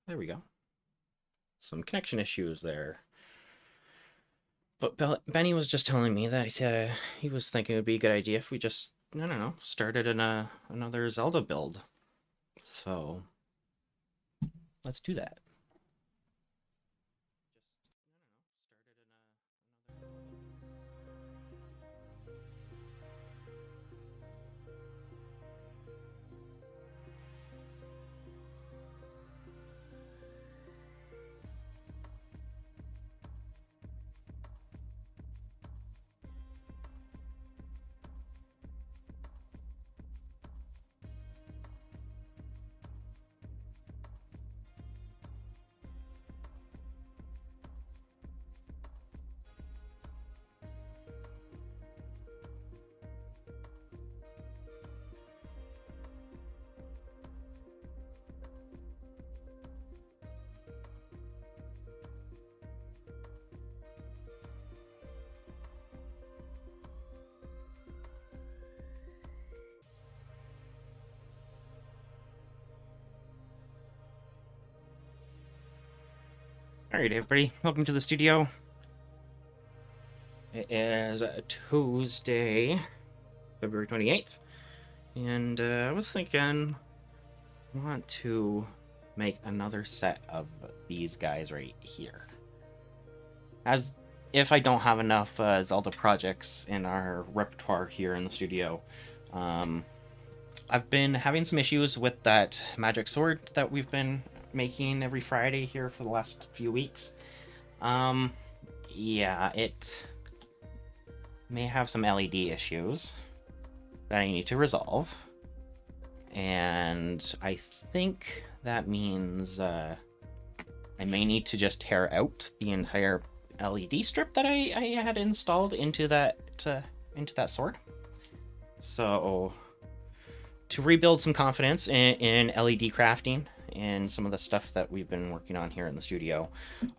There we go. Some connection issues there. But Benny was just telling me that he was thinking it would be a good idea if we just, I don't know, started another Zelda build. So let's do that. All right, everybody, welcome to the studio. It is Tuesday, February 28th, and I was thinking I want to make another set of these guys right here. As if I don't have enough Zelda projects in our repertoire here in the studio, um, I've been having some issues with that magic sword that we've been making every Friday here for the last few weeks. Um, yeah, it may have some LED issues that I need to resolve. And I think that means I may need to just tear out the entire LED strip that I had installed into that sword. So to rebuild some confidence in LED crafting and some of the stuff that we've been working on here in the studio,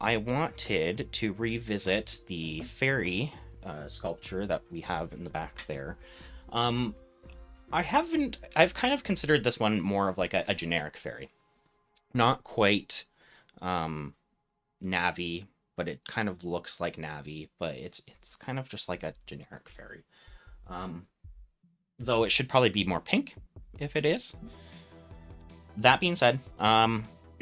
I wanted to revisit the fairy sculpture that we have in the back there. Um, I've kind of considered this one more of like a generic fairy. Not quite um, Navi, but it kind of looks like Navi, but it's kind of just like a generic fairy. Um, though it should probably be more pink if it is. That being said,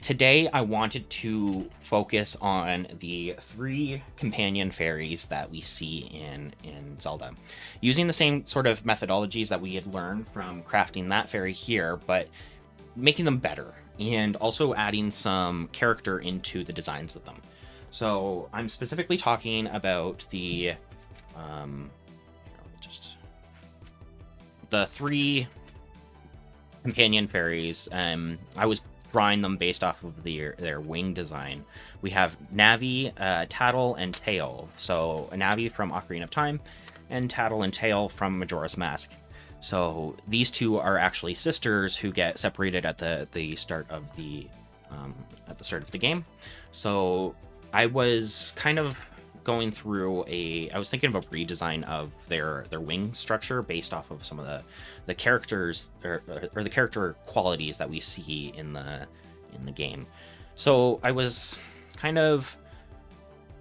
today I wanted to focus on the three companion fairies that we see in Zelda, using the same sort of methodologies that we had learned from crafting that fairy here, but making them better and also adding some character into the designs of them. So I'm specifically talking about just the three companion fairies. I was drawing them based off of their wing design. We have Navi, Tatl, and Tael. So Navi from Ocarina of Time, and Tatl and Tael from Majora's Mask. So these two are actually sisters who get separated at the start of the game. So I was kind of going through I was thinking of a redesign of their wing structure based off of some of the characters or the character qualities that we see in the game. So I was kind of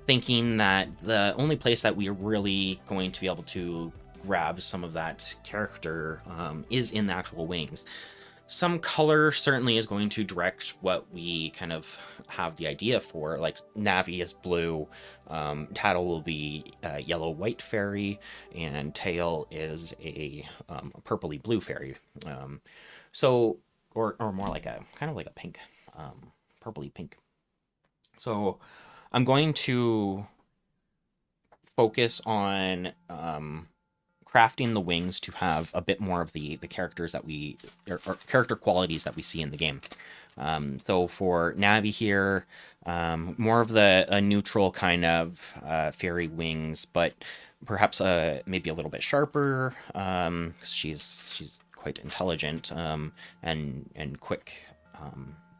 thinking that the only place that we're really going to be able to grab some of that character is in the actual wings. Some color certainly is going to direct what we kind of have the idea for. Like Navi is blue, Tatl will be a yellow-white fairy, and Tael is a purpley blue fairy. So, or more like a kind of like a pink, purpley pink. So, I'm going to focus on crafting the wings to have a bit more of the characters that or character qualities that we see in the game. So for Navi here, more of a neutral kind of fairy wings, but perhaps maybe a little bit sharper. She's quite intelligent and quick.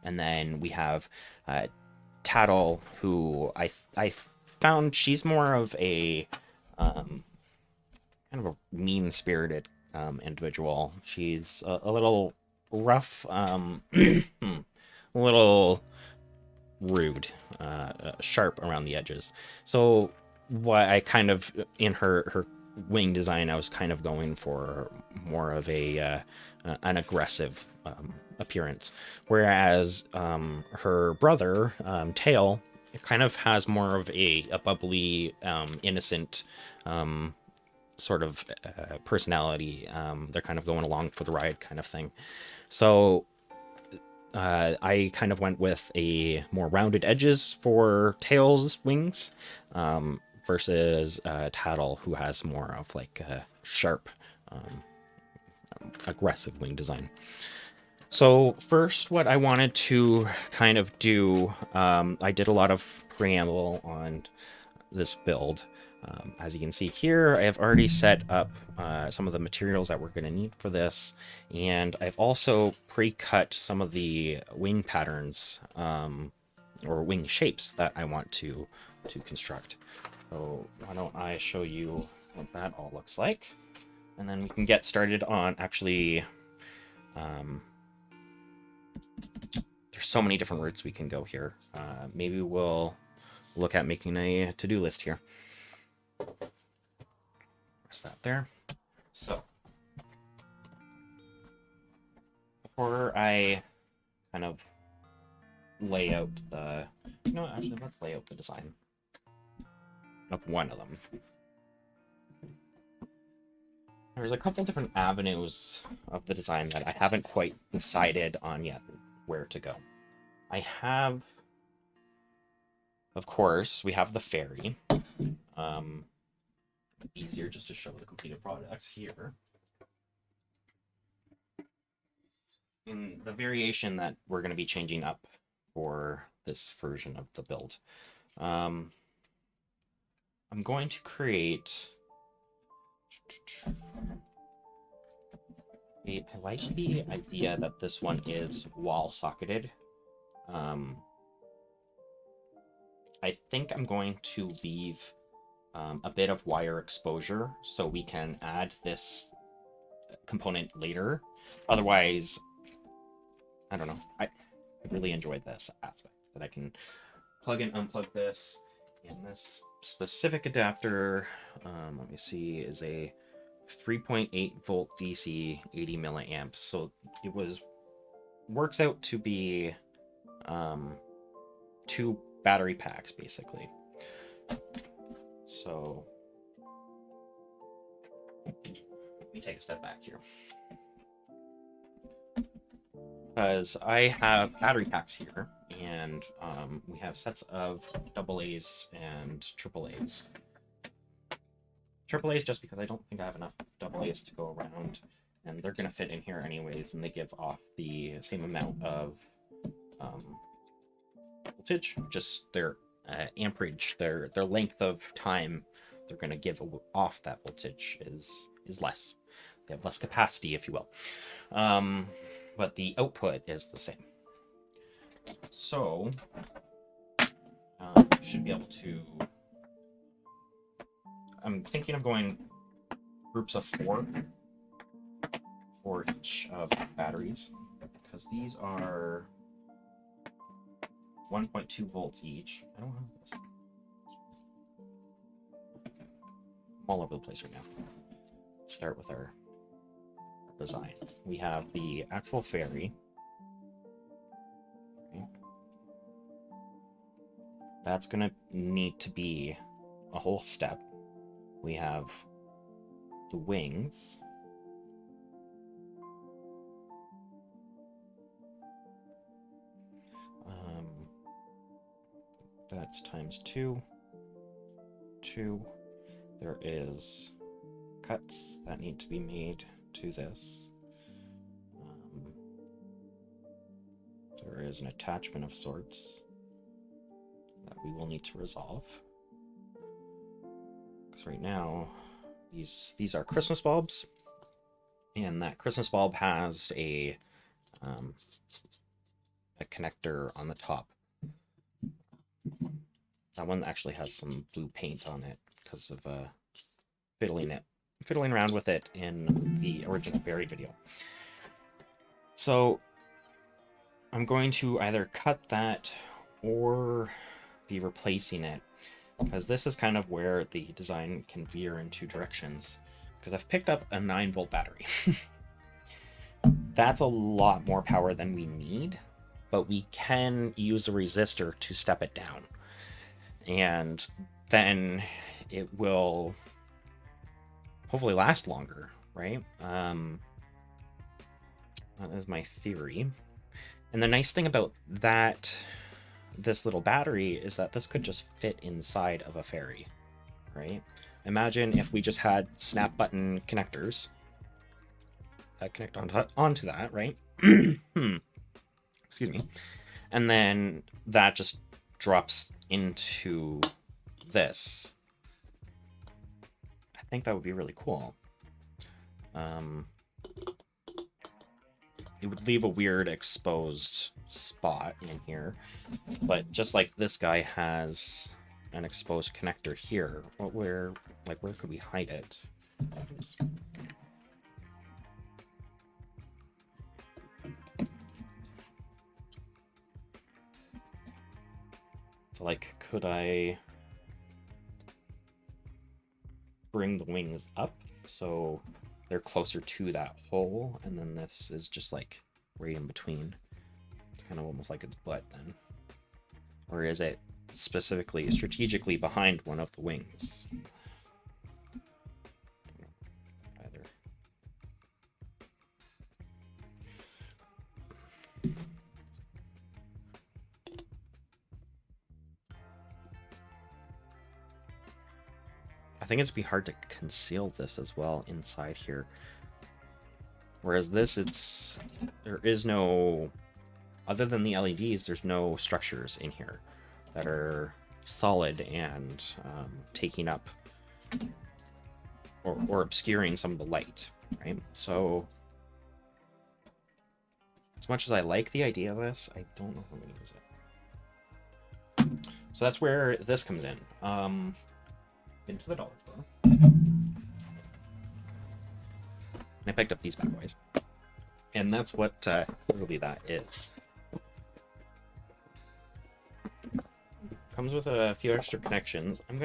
And then we have Tatl, who I found she's more of a kind of a mean-spirited individual. She's a little rough, a little rude, sharp around the edges. So what I kind of, in her wing design, I was kind of going for more of an aggressive appearance, whereas her brother Tael kind of has more of a bubbly, innocent sort of personality. They're kind of going along for the ride kind of thing. So I kind of went with a more rounded edges for Tail's wings, versus Tatl, who has more of like a sharp, aggressive wing design. So first, what I wanted to kind of do, I did a lot of preamble on this build. As you can see here, I have already set up some of the materials that we're going to need for this, and I've also pre-cut some of the wing patterns, or wing shapes that I want to construct. So why don't I show you what that all looks like, and then we can get started on actually... there's so many different routes we can go here. Maybe we'll look at making a to-do list here. Press that there. So before I kind of lay out the... You know what, actually, let's lay out the design of one of them. There's a couple different avenues of the design that I haven't quite decided on yet where to go. I have, of course, we have the fairy. Easier just to show the completed products here. In the variation that we're going to be changing up for this version of the build, I'm going to create... I like the idea that this one is wall-socketed. I think I'm going to leave a bit of wire exposure so we can add this component later. Otherwise, I don't know. I really enjoyed this aspect, that I can plug and unplug this. And this specific adapter, let me see, is a 3.8 volt DC, 80 milliamps. So it works out to be 2 battery packs basically. So let me take a step back here, because I have battery packs here, and we have sets of AA's and AAA's. AAA's just because I don't think I have enough AA's to go around, and they're going to fit in here anyways, and they give off the same amount of voltage, just their amperage, their length of time they're going to give off that voltage is less. They have less capacity, if you will. But the output is the same. So should be able to... I'm thinking of going groups of 4 for each of the batteries, because these are 1.2 volts each. I don't have this. I'm all over the place right now. Let's start with our design. We have the actual fairy. Okay. That's going to need to be a whole step. We have the wings. That's times 2. There is cuts that need to be made to this. There is an attachment of sorts that we will need to resolve. Because right now, these are Christmas bulbs, and that Christmas bulb has a connector on the top. That one actually has some blue paint on it because of fiddling around with it in the original fairy video. So I'm going to either cut that or be replacing it, because this is kind of where the design can veer in two directions. Because I've picked up a 9-volt battery. That's a lot more power than we need, but we can use a resistor to step it down. And then it will hopefully last longer, right? That is my theory. And the nice thing about this little battery is that this could just fit inside of a fairy, right? Imagine if we just had snap button connectors that connect onto that, right? Excuse me. And then that just drops into this. I think that would be really cool. It would leave a weird exposed spot in here, but just like this guy has an exposed connector here, where could we hide it? So like, could I bring the wings up so they're closer to that hole, and then this is just like right in between? It's kind of almost like its butt then. Or is it specifically, strategically behind one of the wings? Either. I think it'd be hard to conceal this as well inside here. Whereas this, there is no, other than the LEDs, there's no structures in here that are solid and taking up or obscuring some of the light, right? So as much as I like the idea of this, I don't know if I'm going to use it. So that's where this comes in. Into the dollar store. And I picked up these bad boys. And that's what really that is. Comes with a few extra connections. I'm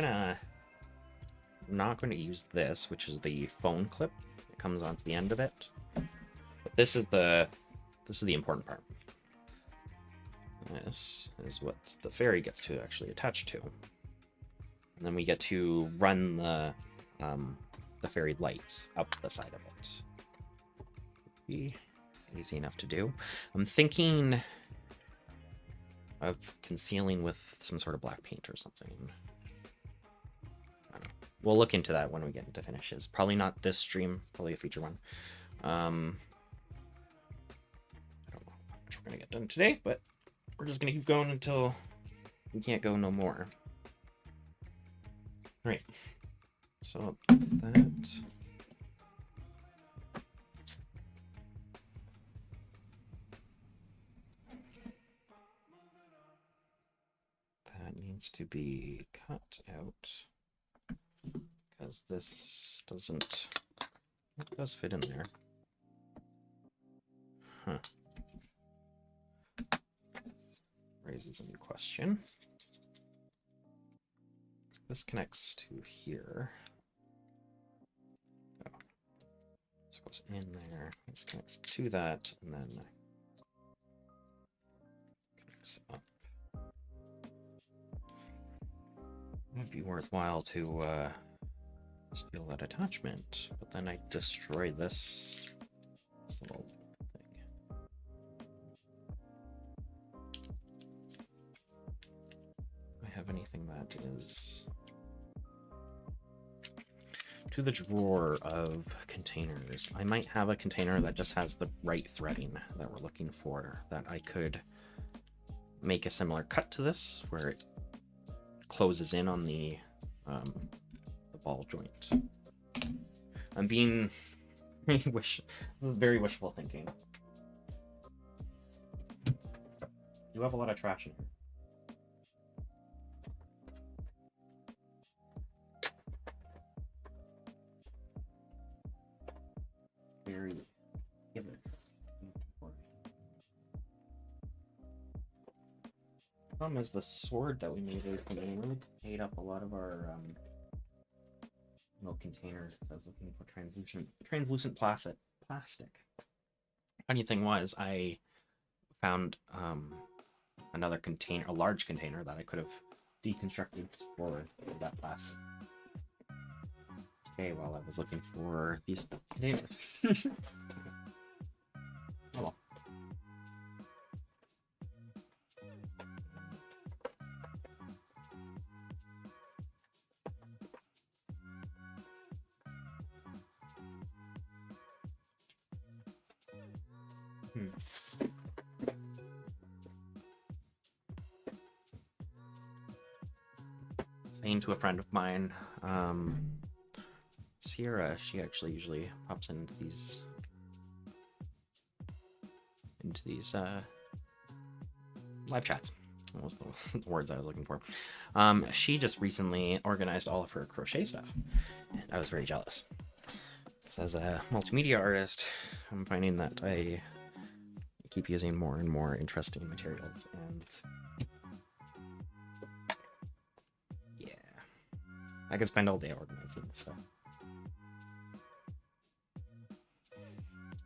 not going to use this, which is the phone clip that comes onto the end of it. But this is the important part. This is what the fairy gets to actually attach to. And then we get to run the fairy lights up the side of it. Be easy enough to do. I'm thinking of concealing with some sort of black paint or something. I don't know. We'll look into that when we get into finishes. Probably not this stream, probably a future one. I don't know how much we're gonna get done today, but we're just gonna keep going until we can't go no more. All right. So that needs to be cut out because this doesn't, it does fit in there. Huh. Raises a new question. This connects to here. Oh. This goes in there. This connects to that, and then connects up. It would be worthwhile to steal that attachment, but then I destroy this little thing. Do I have anything that is to the drawer of containers? I might have a container that just has the right threading that we're looking for, that I could make a similar cut to this, where it closes in on the ball joint. I'm being very wishful thinking. You have a lot of trash in here. Very image. Problem is the sword that we made recently really ate up a lot of our little containers because I was looking for translucent plastic. Funny thing was, I found another container, a large container that I could have deconstructed for that plastic. Okay, while I was looking for these containers. Oh well. Saying to a friend of mine, Sierra, she actually usually pops into these live chats. What was the words I was looking for? She just recently organized all of her crochet stuff, and I was very jealous. As a multimedia artist, I'm finding that I keep using more and more interesting materials, and yeah, I could spend all day organizing stuff.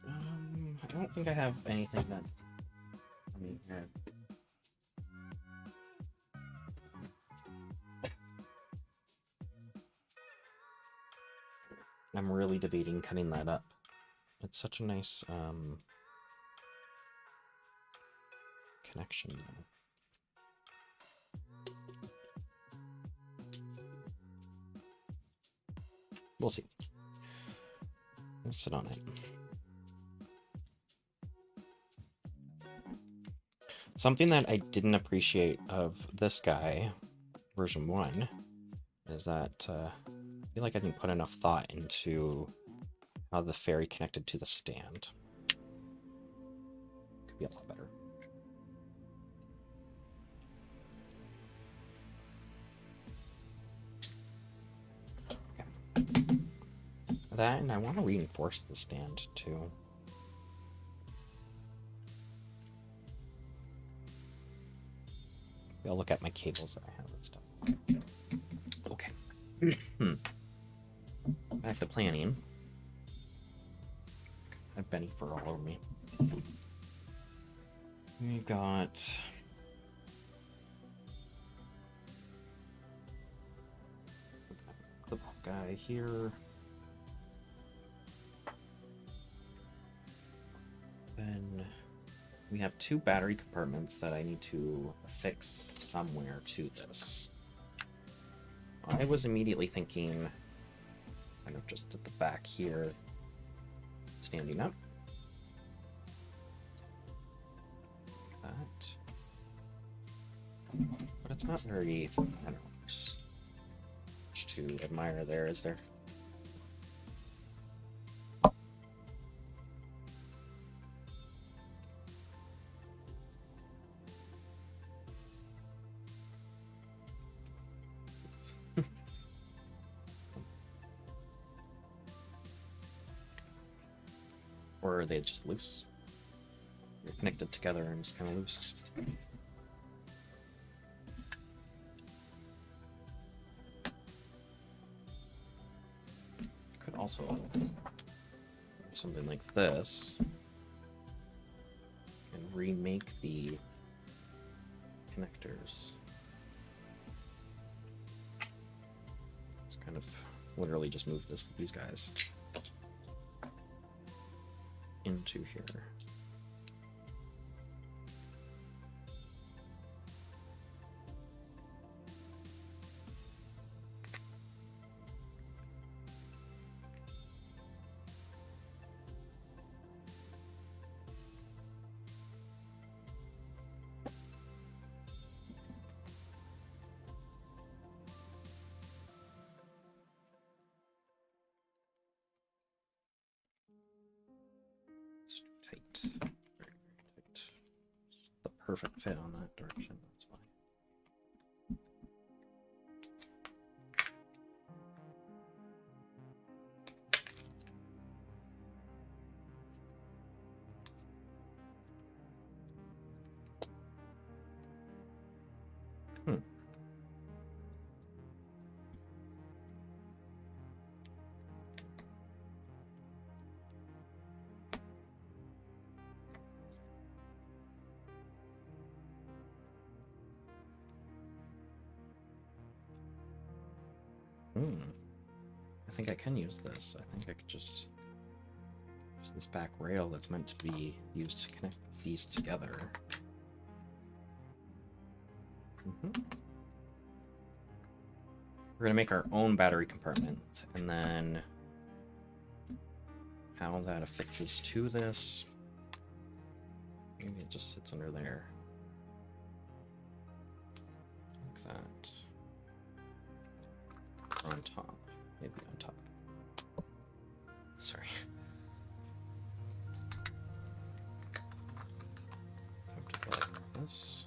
I don't think I have anything that here. I'm really debating cutting that up. It's such a nice connection there. We'll see. We'll sit on it. Something that I didn't appreciate of this guy, version 1, is that I feel like I didn't put enough thought into how the fairy connected to the stand. Could be a lot better. Okay. That, and I want to reinforce the stand too. I'll look at my cables that I have and stuff. Okay. Back to planning. I have Benny fur all over me. We got the guy here. Then we have 2 battery compartments that I need to affix somewhere to this. I was immediately thinking kind of just at the back here, standing up. Like that. But it's not very, I don't know, much to admire there, is there? Or are they just loose? They're connected together and just kind of loose. Could also do something like this and remake the connectors. Just kind of literally just move these guys into here. Very, very tight. The perfect fit on that direction, that's why. Hmm. I think I can use this. I think I could just use this back rail that's meant to be used to connect these together. We're going to make our own battery compartment, and then how that affixes to this. Maybe it just sits under there. Like that. Or on top. Maybe on top. Sorry. Have to go like this.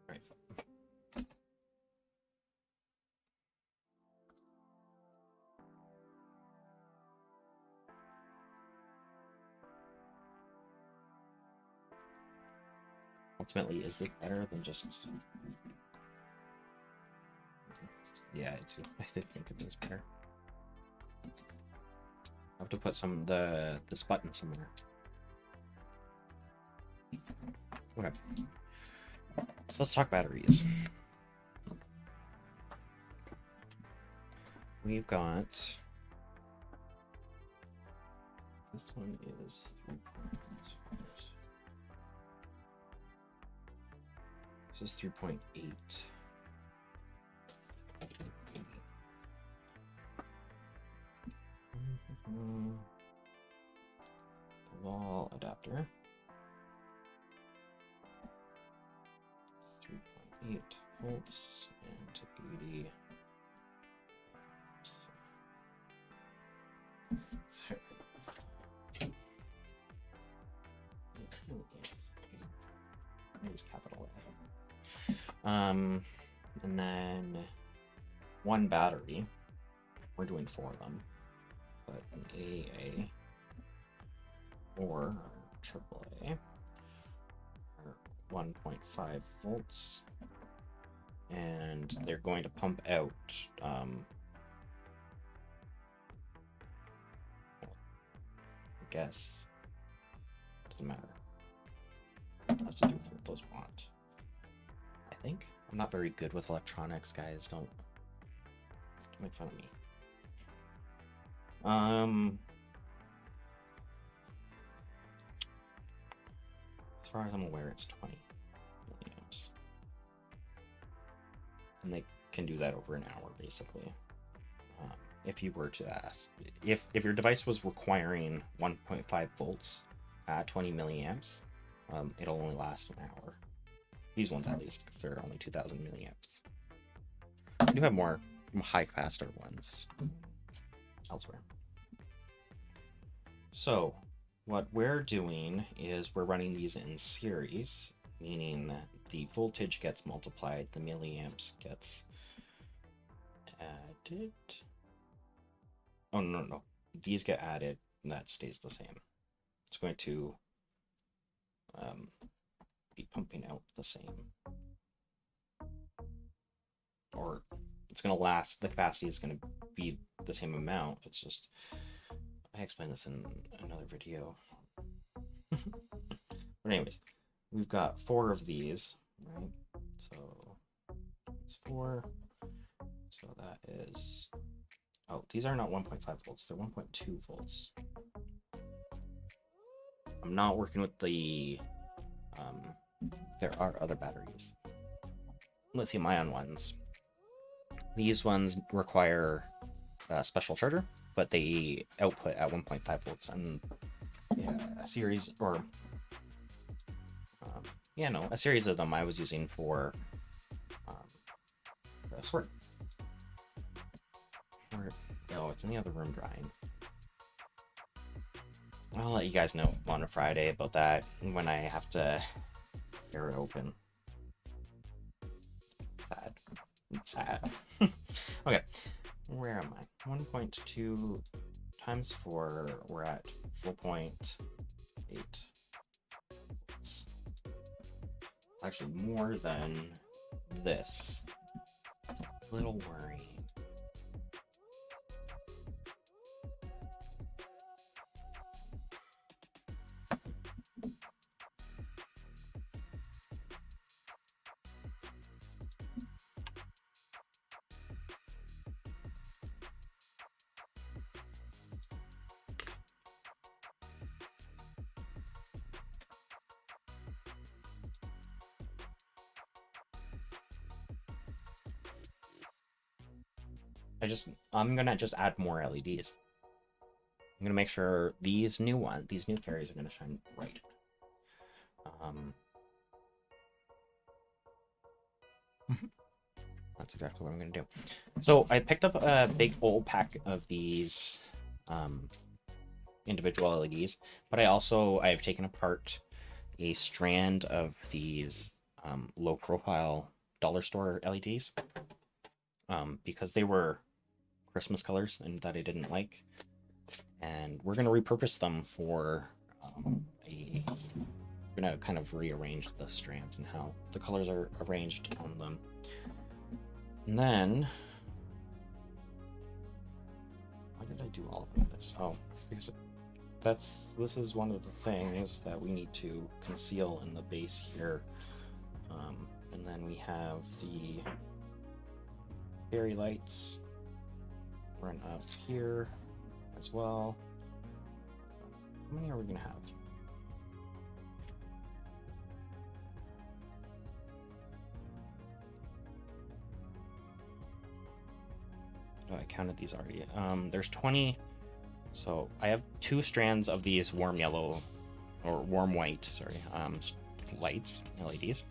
Right. Ultimately, is this better than just... Yeah, I think it is better. I have to put this button somewhere. Okay. So let's talk batteries. We've got... This one is 3 points. This is 3.8. Wall adapter. 3.8 volts and to beauty. Use capital A. And then one battery. We're doing 4 of them, but an AA or AAA are 1.5 volts, and they're going to pump out I guess doesn't matter. It has to do with what those want. I think. I'm not very good with electronics, guys. Don't make fun of me. As far as I'm aware, it's 20 milliamps. And they can do that over an hour, basically. If you were to ask, if your device was requiring 1.5 volts at 20 milliamps, it'll only last an hour. These ones, at least, because they're only 2,000 milliamps. I do have more high capacitor ones elsewhere. So, what we're doing is we're running these in series, meaning the voltage gets multiplied, the milliamps gets added. Oh, no. These get added, and that stays the same. It's going to be pumping out the same. Or it's going to last, the capacity is going to be the same amount. It's just, I explained this in another video. But anyways, we've got 4 of these, right? So it's 4. So that is, oh, these are not 1.5 volts, they're 1.2 volts. I'm not working with the, there are other batteries. Lithium ion ones. These ones require a special charger, but they output at 1.5 volts, and yeah, a series, or a series of them I was using for the sword. Oh, it's in the other room drying. I'll let you guys know on a Friday about that when I have to tear it open. Sad. It's sad. Okay, where am I? 1.2 times 4, we're at 4.8. Actually more than this. It's a little worrying. I'm gonna just add more LEDs. I'm gonna make sure these new fairies are gonna shine bright. That's exactly what I'm gonna do. So I picked up a big old pack of these individual LEDs, but I've taken apart a strand of these low profile dollar store LEDs because they were Christmas colors and that I didn't like, and we're gonna repurpose them for we're gonna kind of rearrange the strands and how the colors are arranged on them. And then why did I do all of this? Oh, because this is one of the things that we need to conceal in the base here. And then we have the fairy lights run up here as well. How many are we gonna have? Oh, I counted these already. There's 20. So I have 2 strands of these warm yellow or warm white, sorry, lights, LEDs,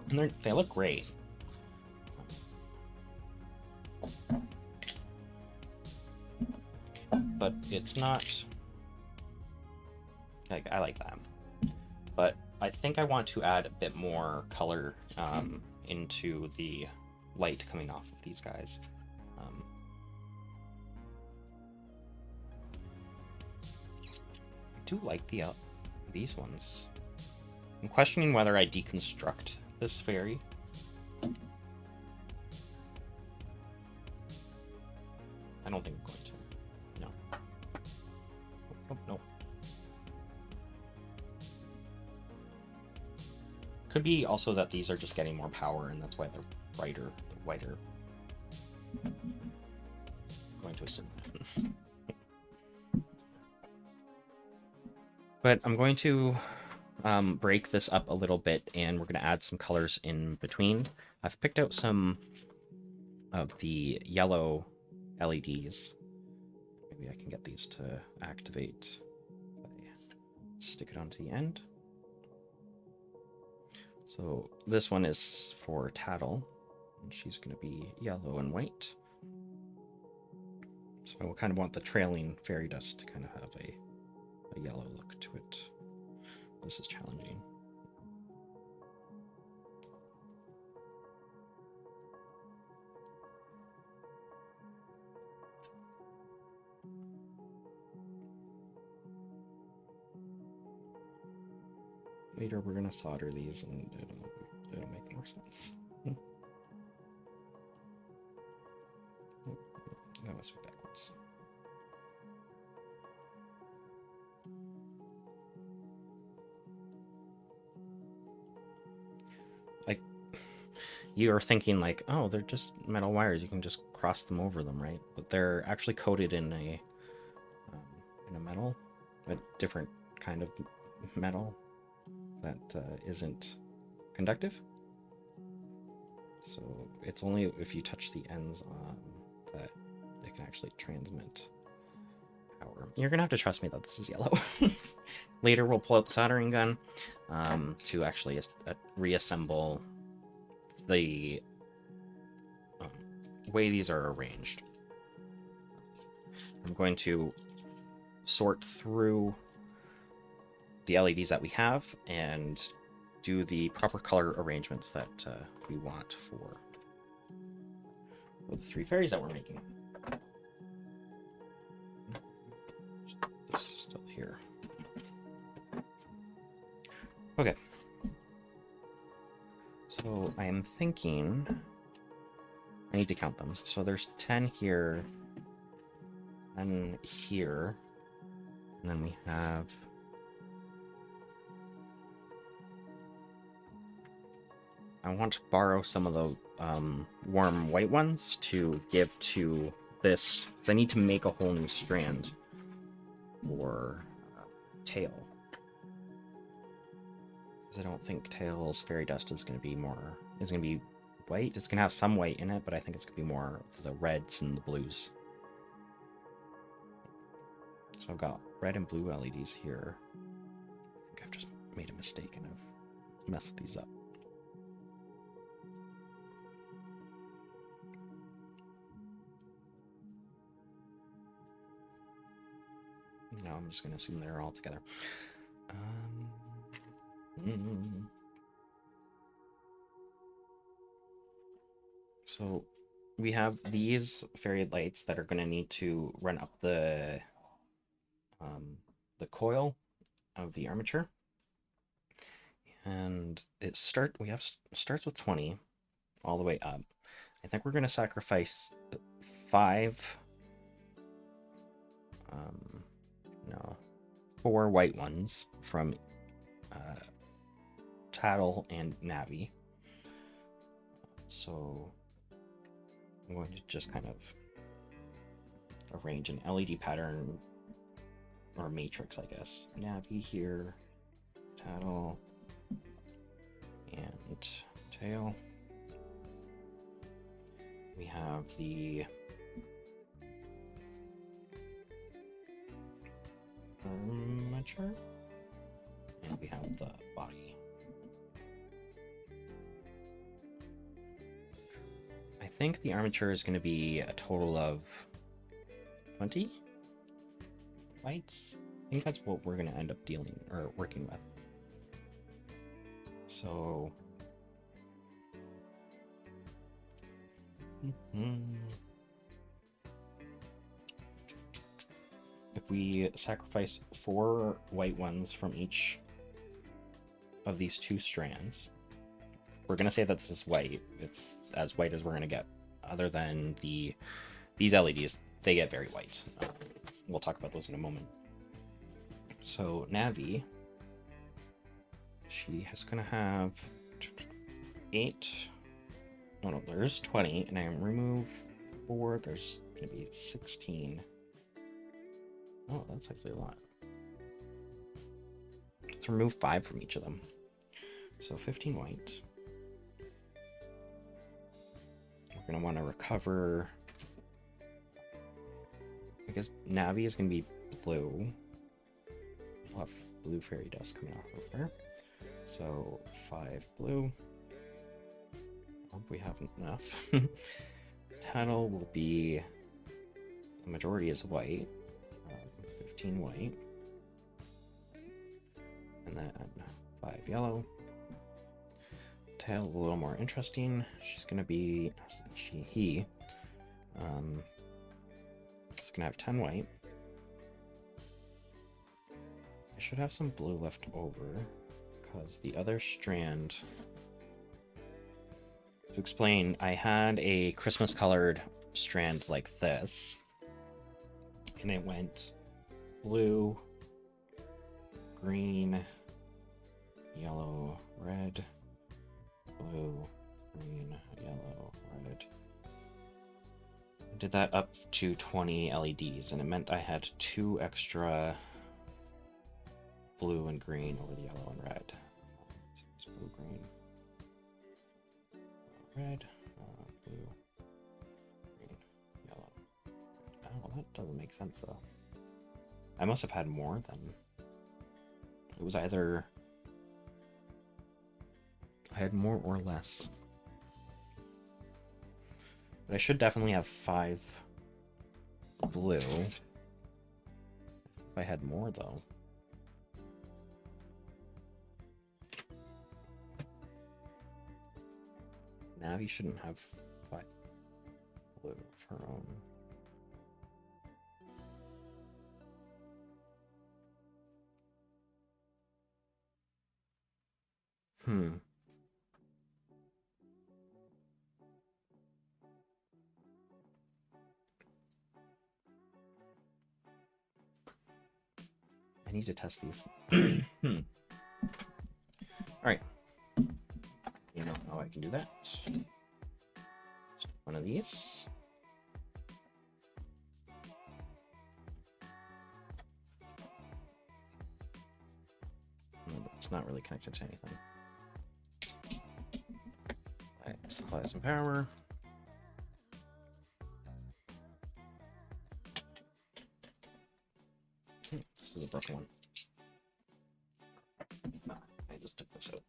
and they look great. But it's not like I like that. But I think I want to add a bit more color into the light coming off of these guys. I do like these ones. I'm questioning whether I deconstruct this fairy. I don't think I'm going to. No. Nope, nope. Could be also that these are just getting more power and that's why they're brighter, they're whiter. I'm going to assume that. But I'm going to break this up a little bit and we're going to add some colors in between. I've picked out some of the yellow LEDs. Maybe I can get these to activate. Stick it onto the end. So this one is for Tatl, and she's going to be yellow and white. So I kind of want the trailing fairy dust to kind of have a yellow look to it. This is challenging. Later we're going to solder these and it'll make more sense. That must be backwards. Like, you're thinking like, oh, they're just metal wires. You can just cross them over them, right? But they're actually coated in a metal, a different kind of metal that isn't conductive. So it's only if you touch the ends that it can actually transmit power. You're gonna have to trust me that this is yellow. Later we'll pull out the soldering gun to actually reassemble the way these are arranged. I'm going to sort through the LEDs that we have and do the proper color arrangements that we want for the 3 fairies that we're making. This is still here. Okay. So I am thinking I need to count them. So there's 10 here and here. And then we have I want to borrow some of the warm white ones to give to this, because I need to make a whole new strand for Tael. Because I don't think Tael's fairy dust is going to be white. It's going to have some white in it, but I think it's going to be more of the reds and the blues. So I've got red and blue LEDs here. I think I've just made a mistake and I've messed these up. No, I'm just going to assume they're all together. So we have these fairy lights that are going to need to run up the coil of the armature, and starts with 20 all the way up. I think we're going to sacrifice 4 white ones from Tatl and Navi. So I'm going to just kind of arrange an LED pattern or matrix, I guess. Navi here, Tatl, and Tael. We have the armature, and we have the body. I think the armature is going to be a total of 20 lights. I think that's what we're going to end up working with. So if we sacrifice 4 white ones from each of these 2 strands, we're going to say that this is white. It's as white as we're going to get, other than these LEDs. They get very white. We'll talk about those in a moment. So Navi, she is going to have 8. Oh no, there's 20, and I remove 4. There's going to be 16. Oh, that's actually a lot. Let's remove 5 from each of them. So 15 white. We're going to want to recover. I guess Navi is going to be blue. We'll have blue fairy dust coming off of her. So 5 blue. Hope we have enough. Tatl will be, the majority is white. 15 white. And then 5 yellow. Tael a little more interesting. She's gonna be he. It's gonna have 10 white. I should have some blue left over, because the other strand, to explain, I had a Christmas colored strand like this, and it went blue, green, yellow, red, blue, green, yellow, red. I did that up to 20 LEDs, and it meant I had 2 extra blue and green over the yellow and red. So it's blue, green, red, blue, green, yellow. Oh, that doesn't make sense though. I must have had more than. It was either I had more or less. But I should definitely have 5 blue. If I had more though. Navi shouldn't have 5 blue of her own. Hmm. I need to test these. Hmm. Alright. You know how I can do that. Just one of these. It's not really connected to anything. I supply some power. This is a broken one. I just took this out.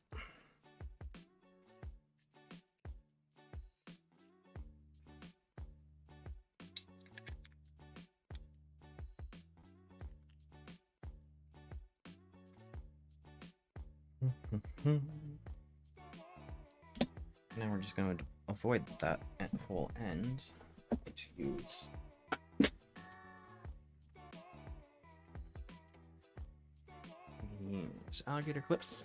Now we're just going to avoid that whole end to use alligator clips.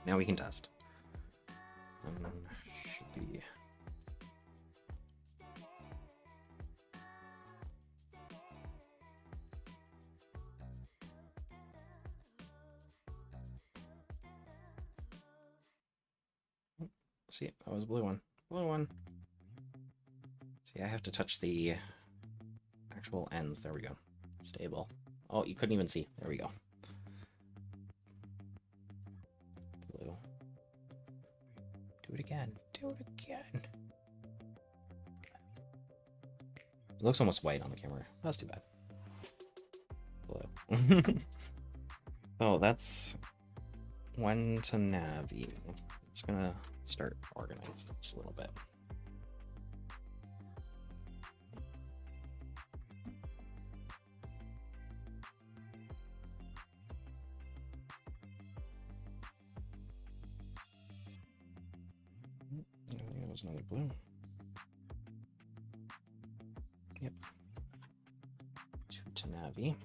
Now we can test. Should be. See, that was a blue one. Blue one. See, I have to touch the actual ends. There we go. Stable. Oh, you couldn't even see. There we go. Blue. Do it again. Do it again. It looks almost white on the camera. That's too bad. Blue. Oh, that's one to Navi. It's gonna start organizing this a little bit. I think that was another blue. Yep. 2 to Navi.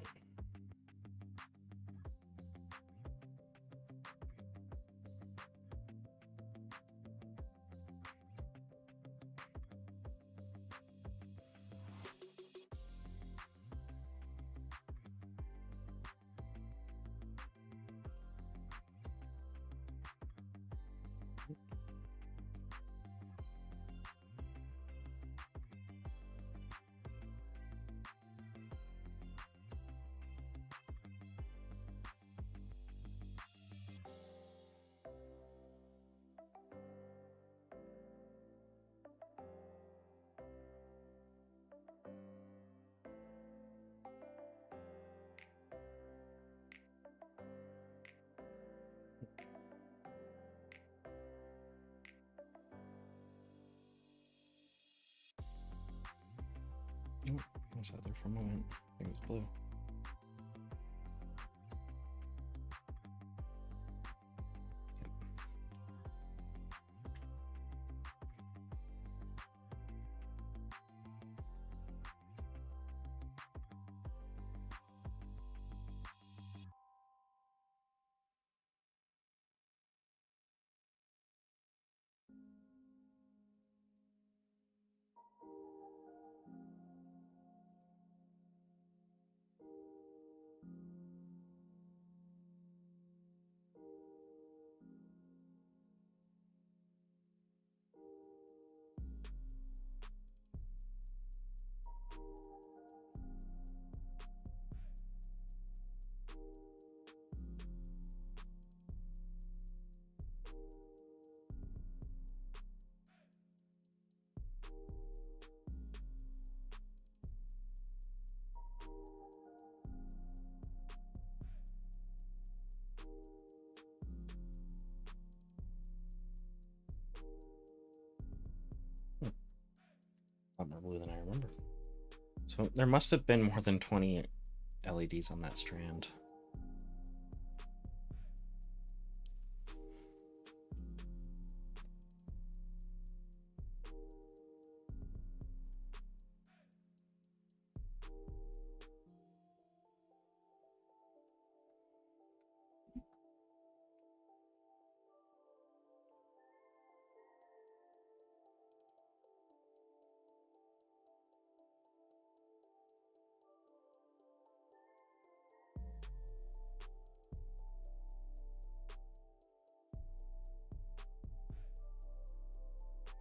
Oh, I was out there for a moment. I think it was blue. lot more blue than I remember. So there must have been more than 20 LEDs on that strand.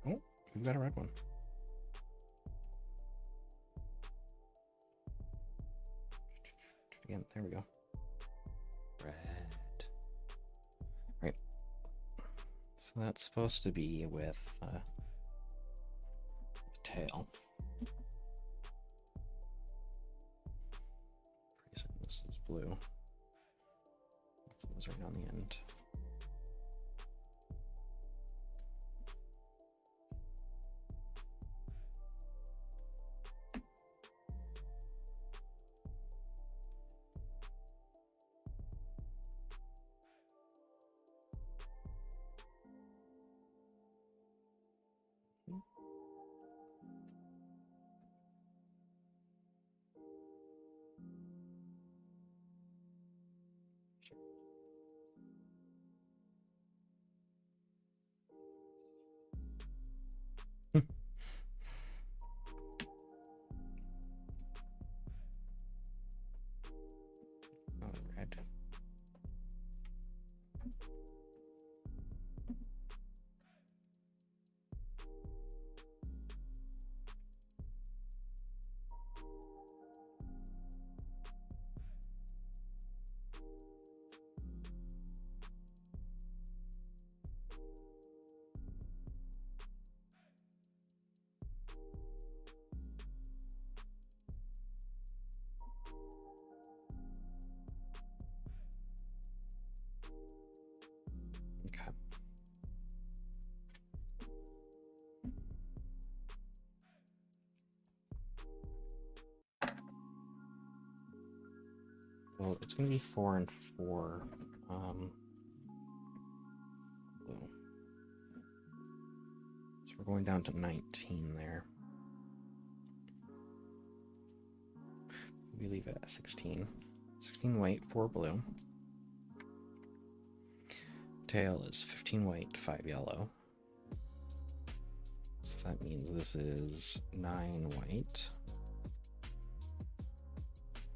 Oh, we've got a red one. Again, there we go. Red. Right. So that's supposed to be with Tael. Pretty certain this is blue. It's right on the end. Red. Okay. Well, it's going to be 4 and 4. Blue. So we're going down to 19 there. We leave it at 16. 16 white, 4 blue. Tael is 15 white, 5 yellow. So that means this is 9 white.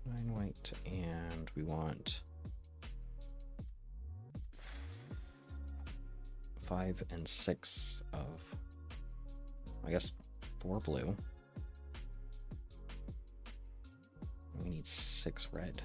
9 white, and we want 5 and 6 of, I guess, 4 blue. We need 6 red.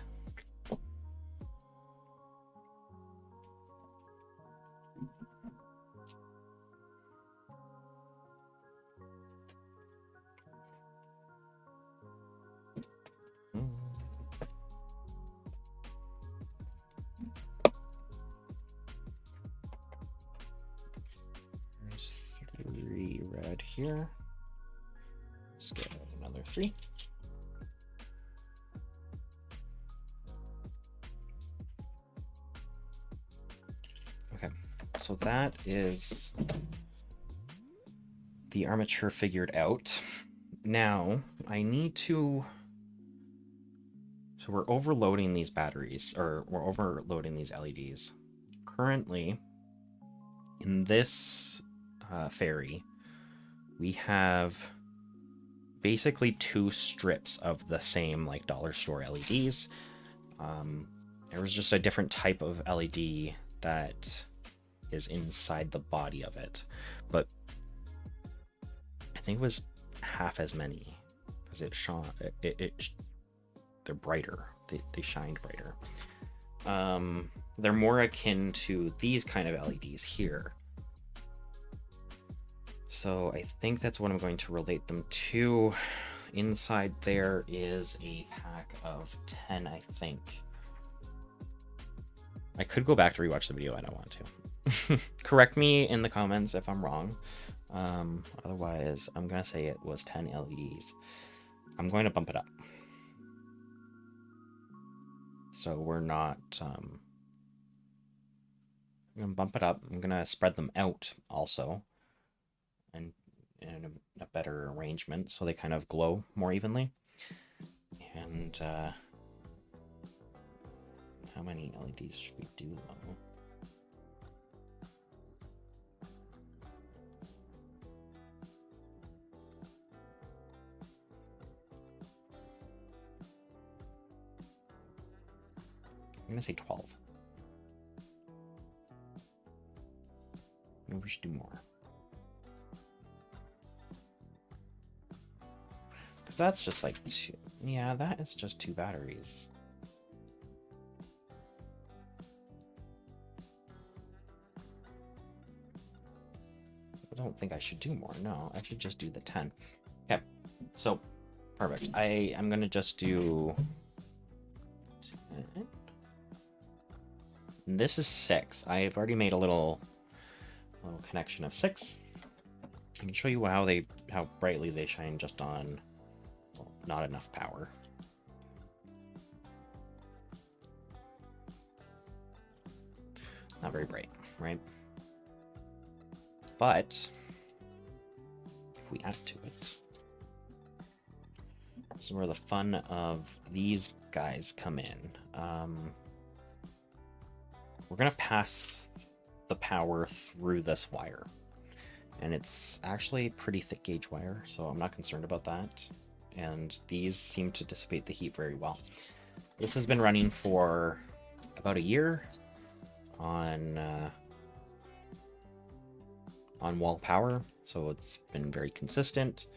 There's 3 red here. Let's get another 3. Okay, so that is the armature figured out. Now I need to, so we're overloading these batteries, or we're overloading these LEDs. Currently, in this fairy, we have basically 2 strips of the same like dollar store LEDs. There was just a different type of LED that is inside the body of it, but I think it was half as many because it shone. They're brighter. They shined brighter. They're more akin to these kind of LEDs here. So I think that's what I'm going to relate them to. Inside there is a pack of 10, I think. I could go back to rewatch the video. I don't want to. Correct me in the comments if I'm wrong. Otherwise, I'm gonna say it was 10 LEDs. I'm going to bump it up. So we're not, I'm gonna bump it up. I'm gonna spread them out also, and in a better arrangement so they kind of glow more evenly. And how many LEDs should we do though? I'm gonna say 12. Maybe we should do more. Because that's just like two. Yeah, that is just 2 batteries. I don't think I should do more. No, I should just do the 10. Okay, so perfect. I'm gonna just do. This is 6. I've already made a little connection of 6. I can show you how brightly they shine just on, well, not enough power. Not very bright, right? But if we add to it, this is where the fun of these guys come in. We're gonna pass the power through this wire, and it's actually pretty thick gauge wire, so I'm not concerned about that. And these seem to dissipate the heat very well. This has been running for about a year on wall power, so it's been very consistent,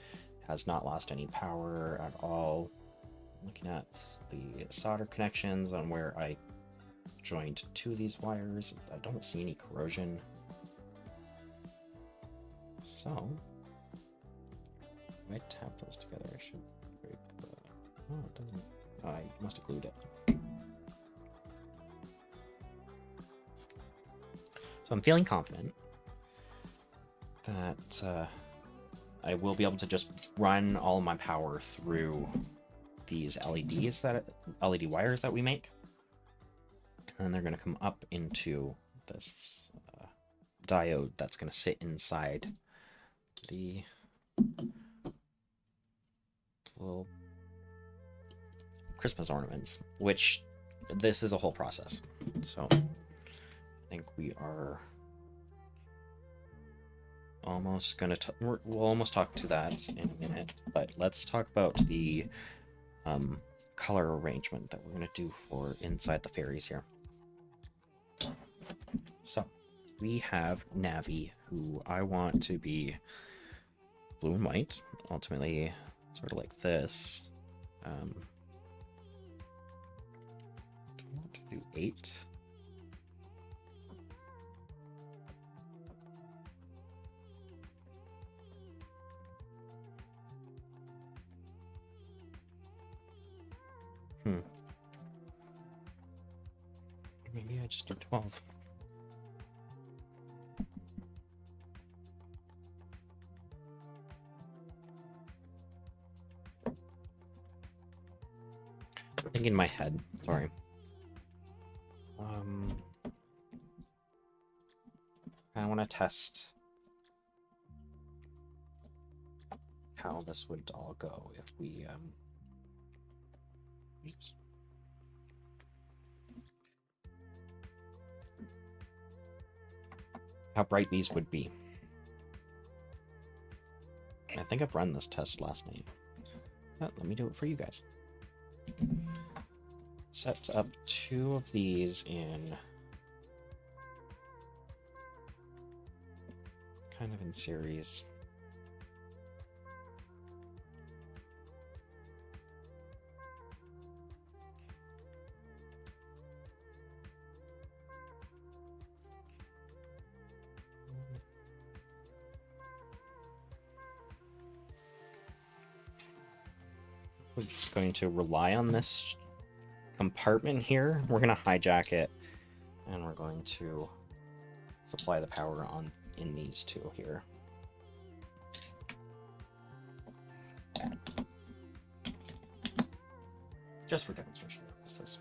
has not lost any power at all. Looking at the solder connections on where I joined 2 of these wires, I don't see any corrosion. So if I tap those together, I should break the... Oh, it doesn't. Oh, I must have glued it. So I'm feeling confident that I will be able to just run all my power through these LED wires that we make, and then they're going to come up into this diode that's going to sit inside the little Christmas ornaments, which this is a whole process. So I think we are almost gonna we'll almost talk to that in a minute, but let's talk about the color arrangement that we're gonna do for inside the fairies here. So we have Navi, who I want to be blue and white, ultimately sort of like this. I want to do 8. Maybe I just do 12. Thinking in my head, sorry. I want to test how this would all go if we oops. How bright these would be. I think I've run this test last night, but let me do it for you guys. Set up 2 of these in kind of in series. We're just going to rely on this compartment here. We're going to hijack it, and we're going to supply the power on in these 2 here. Just for demonstration purposes.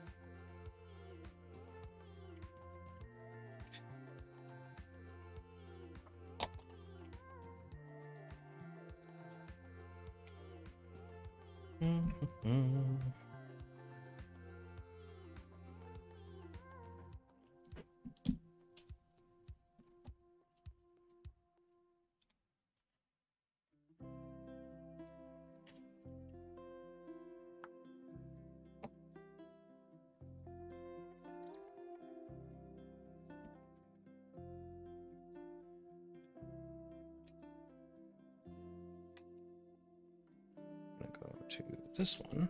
Go to this one.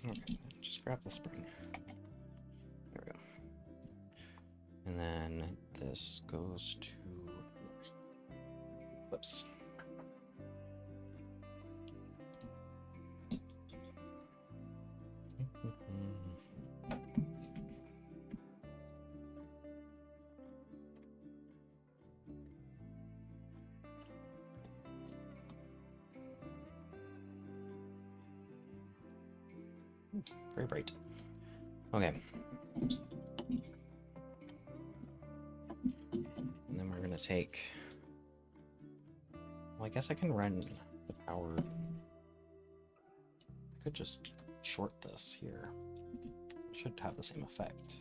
Okay, just grab the spring. There we go. And then this goes to flips. Very bright. Okay. And then we're going to take... Well, I guess I can run the power... I could just short this here. It should have the same effect.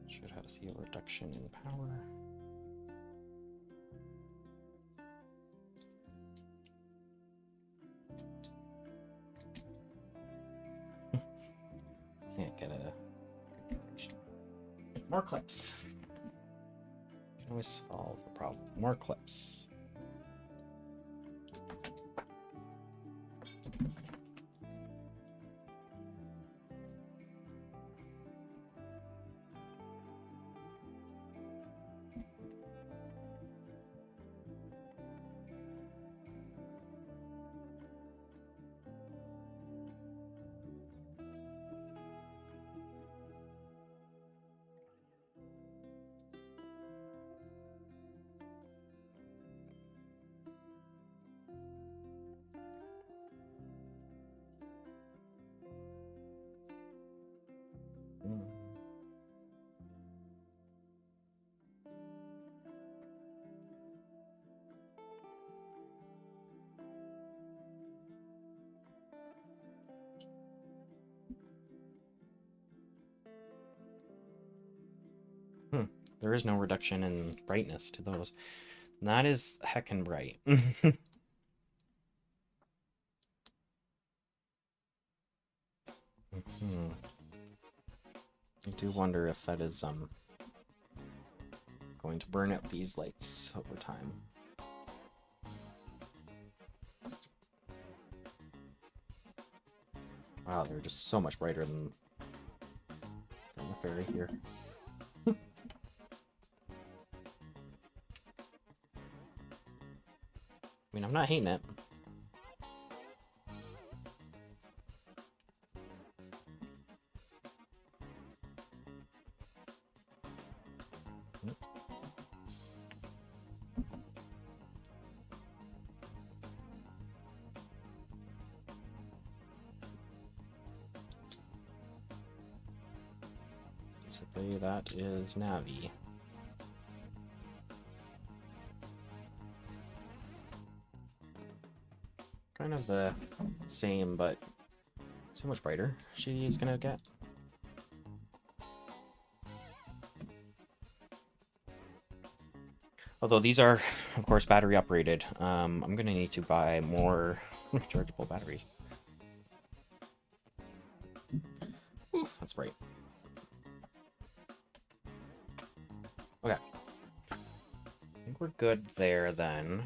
Should have see a reduction in power. Can't get a good connection. More clips. Can always solve the problem. More clips. There is no reduction in brightness to those. And that is heckin' bright. I do wonder if that is going to burn out these lights over time. Wow, they're just so much brighter than the fairy here. I mean, I'm not hating it. Basically, that is Navi. Kind of the same, but so much brighter she's gonna get. Although these are, of course, battery operated, I'm gonna need to buy more rechargeable batteries. Oof, that's bright. Okay. I think we're good there then.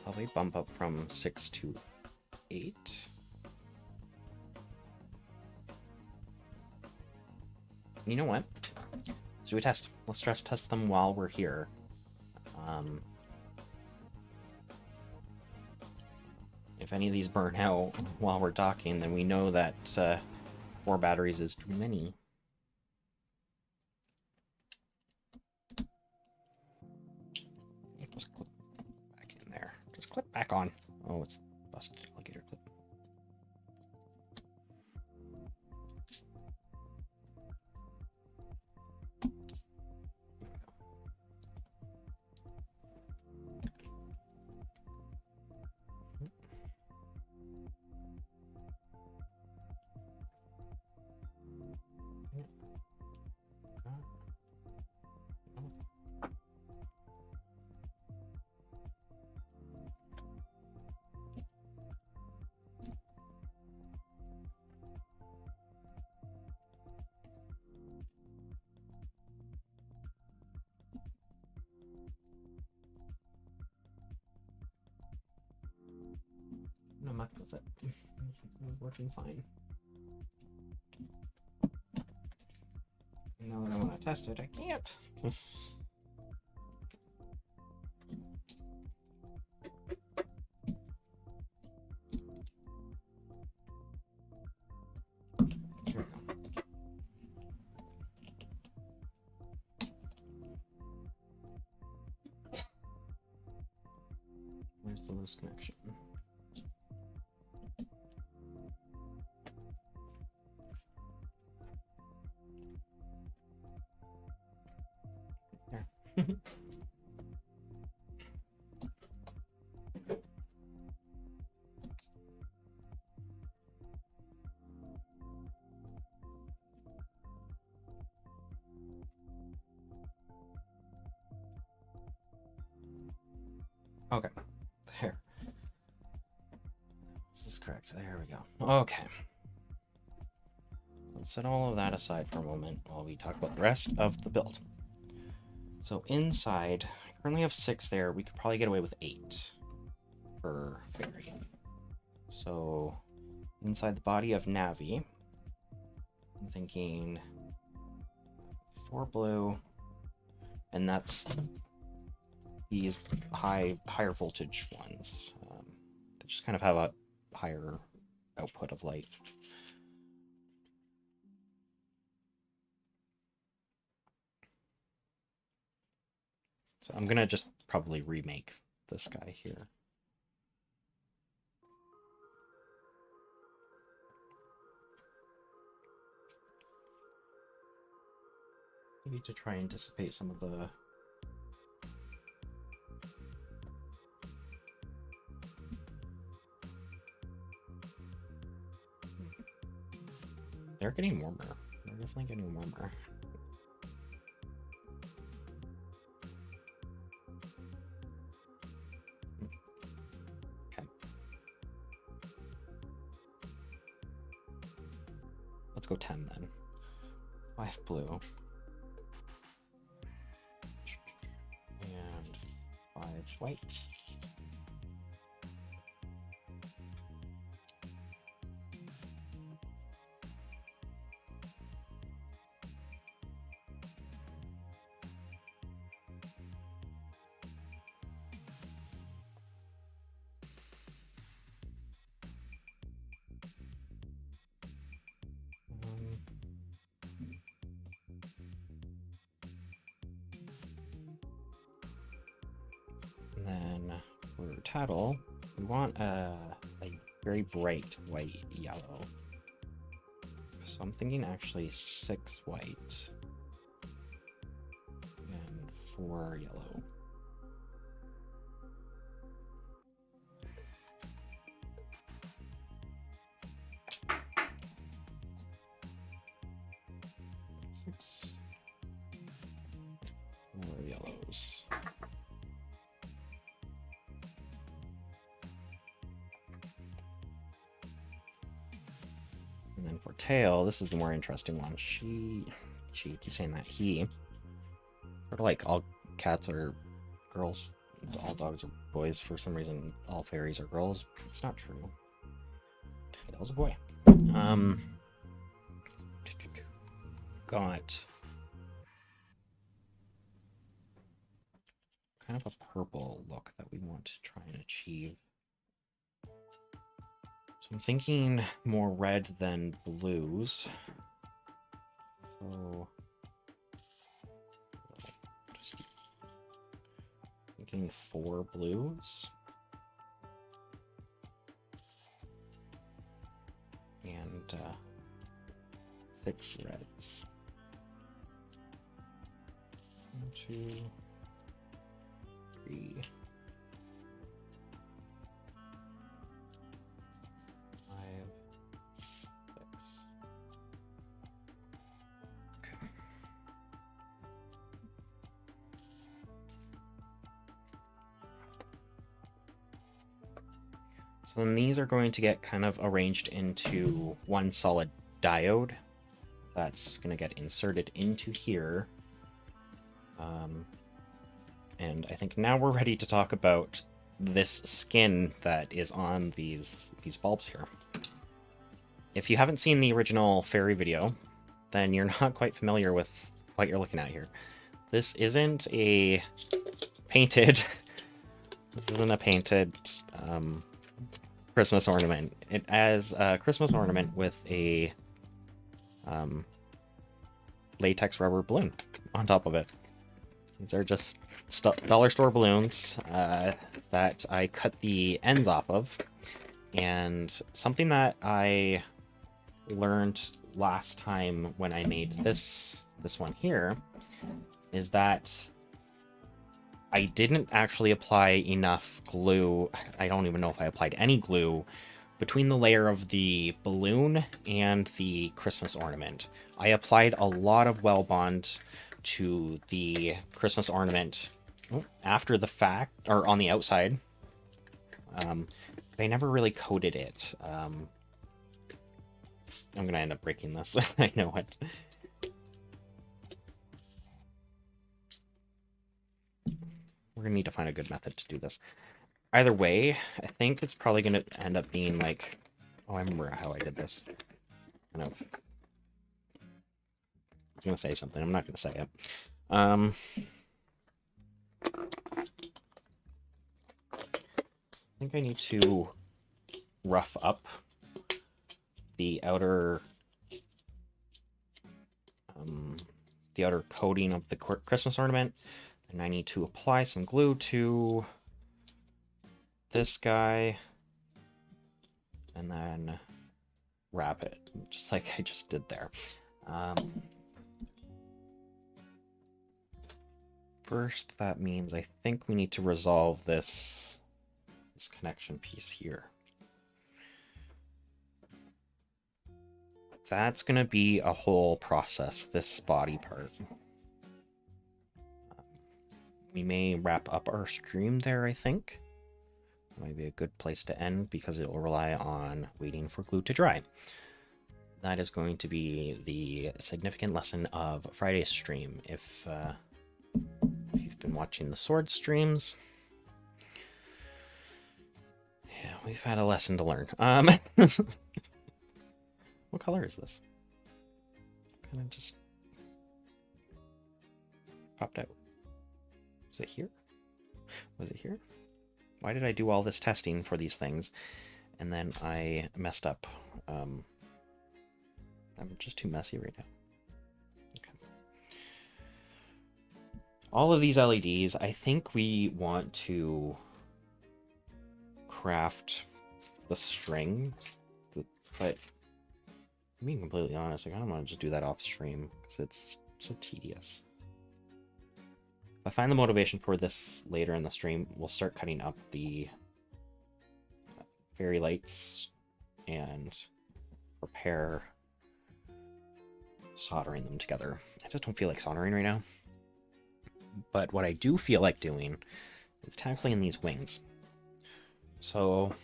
Probably bump up from 6 to 8. You know what? Let's do a test. Let's stress test them while we're here. If any of these burn out while we're docking, then we know that 4 batteries is too many. Just clip back in there. Just clip back on. Oh, it's busted. Alligator clip. No muck with it. It's working fine. Now that I want to test it, I can't. Where's the loose connection? There. Okay. There. Is this correct? There we go. Okay. Let's set all of that aside for a moment while we talk about the rest of the build. So inside, I currently have 6 there. We could probably get away with 8 per fairy. So inside the body of Navi, I'm thinking 4 blue, and that's these higher voltage ones. They just kind of have a higher output of light. So I'm gonna just probably remake this guy here. Maybe to try and dissipate some of the They're getting warmer. They're definitely getting warmer. Okay. Let's go 10 then. 5 blue. And 5 white. And then for Tatl, we want a very bright white yellow. So I'm thinking actually 6 white and 4 yellow. Six more yellows. And then for Tael, this is the more interesting one. She keeps saying that he, sort of like all cats are girls, all dogs are boys for some reason, all fairies are girls. It's not true. Tael's a boy. Got kind of a purple look that we want to try and achieve. So I'm thinking more red than blues. So just thinking 4 blues. And 6 reds. 1, 2, 3, 5, 6. Okay. So then these are going to get kind of arranged into one solid diode that's going to get inserted into here. And I think now we're ready to talk about this skin that is on these bulbs here. If you haven't seen the original fairy video, then you're not quite familiar with what you're looking at here. This isn't a painted Christmas ornament. It has a Christmas ornament with a latex rubber balloon on top of it. These are just dollar store balloons that I cut the ends off of. And something that I learned last time when I made this one here is that I didn't actually apply enough glue. I don't even know if I applied any glue between the layer of the balloon and the Christmas ornament. I applied a lot of Well Bond to the Christmas ornament after the fact, or on the outside. But I never really coated it. I'm gonna end up breaking this. I know it. We're gonna need to find a good method to do this. Either way, I think it's probably gonna end up being like, oh, I remember how I did this. Kind of. I was gonna say something. I'm not gonna say it. I think I need to rough up the outer coating of the Christmas ornament, and I need to apply some glue to this guy and then wrap it just like I just did there. First, that means I think we need to resolve this connection piece here. That's going to be a whole process, this body part. We may wrap up our stream there, I think. Might be a good place to end because it will rely on waiting for glue to dry. That is going to be the significant lesson of Friday's stream. If you've been watching the sword streams, yeah, we've had a lesson to learn. What color is this? Kind of just popped out. Was it here? Was it here? Why did I do all this testing for these things and then I messed up? I'm just too messy right now. Okay. All of these LEDs, I think we want to craft the string, but being completely honest, I kind of want to just do that off stream because it's so tedious. If I find the motivation for this later in the stream, we'll start cutting up the fairy lights and prepare soldering them together. I just don't feel like soldering right now. But what I do feel like doing is tackling these wings. So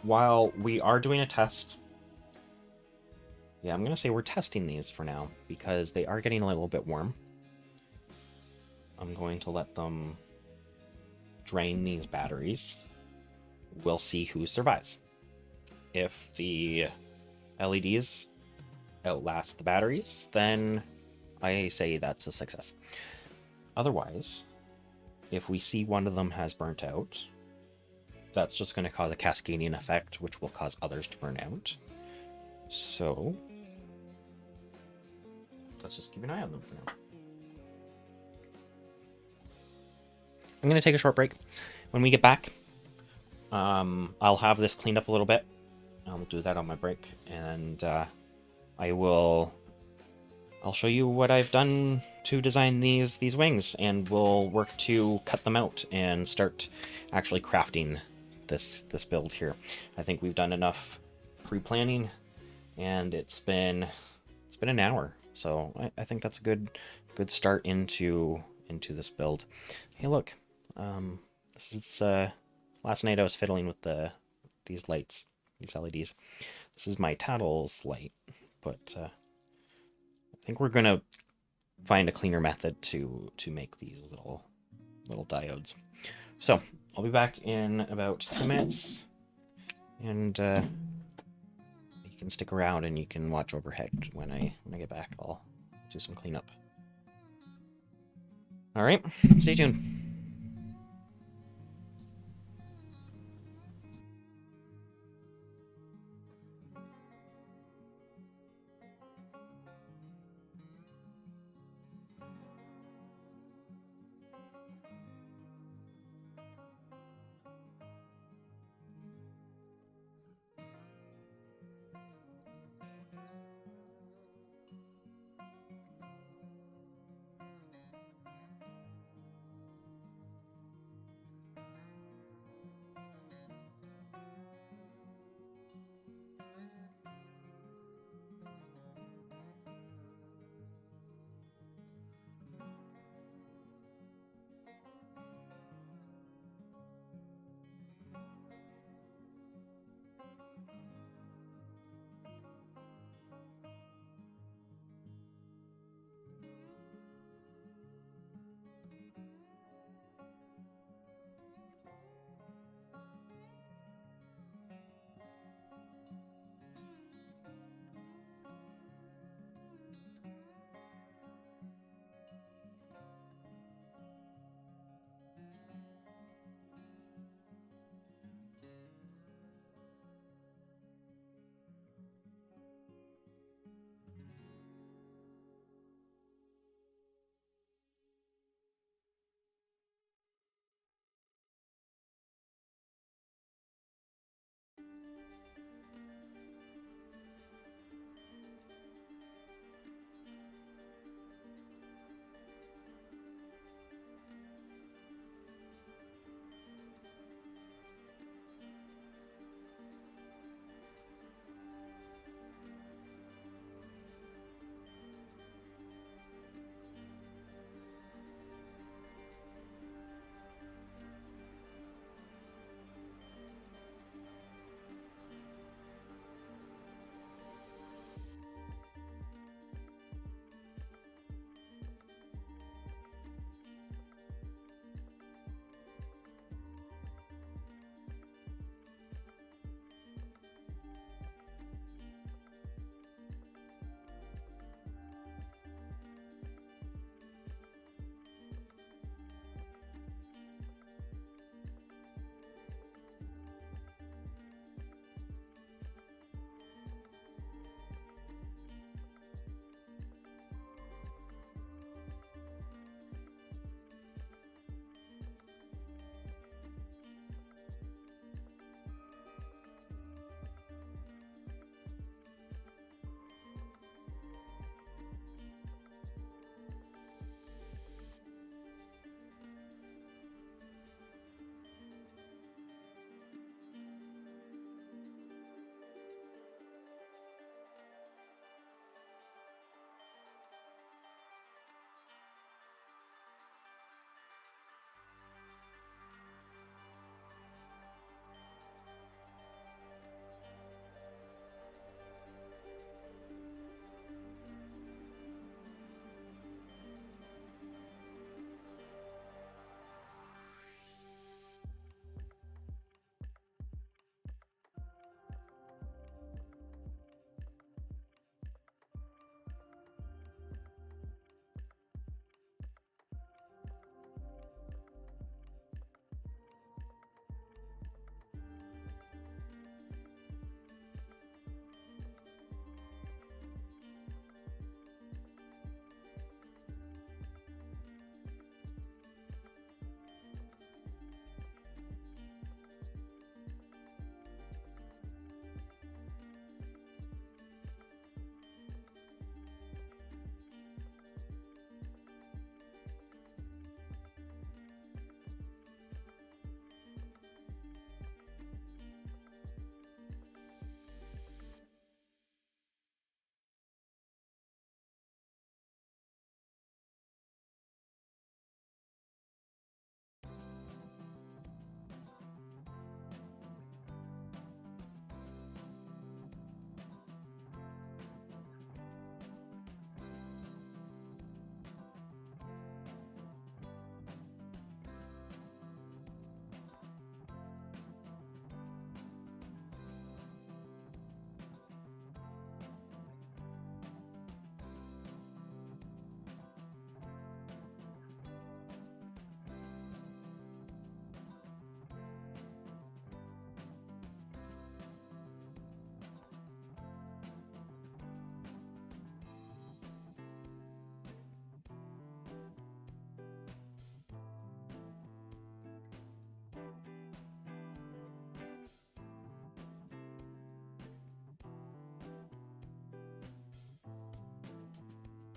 while we are doing a test, yeah, I'm going to say we're testing these for now because they are getting a little bit warm. I'm going to let them drain these batteries. We'll see who survives. If the LEDs outlast the batteries, then I say that's a success. Otherwise, if we see one of them has burnt out, that's just going to cause a cascading effect, which will cause others to burn out. So let's just keep an eye on them for now. I'm going to take a short break. When we get back, I'll have this cleaned up a little bit. I'll do that on my break, and I'll show you what I've done to design these wings, and we'll work to cut them out and start actually crafting this build here. I think we've done enough pre-planning, and it's been an hour, so I think that's a good start into this build. Hey, look, this is last night I was fiddling with these lights, these LEDs. This is my Tatl's light, but I think we're gonna find a cleaner method to make these little diodes. So I'll be back in about 2 minutes, and you can stick around and you can watch overhead. When I get back, I'll do some cleanup. All right, stay tuned.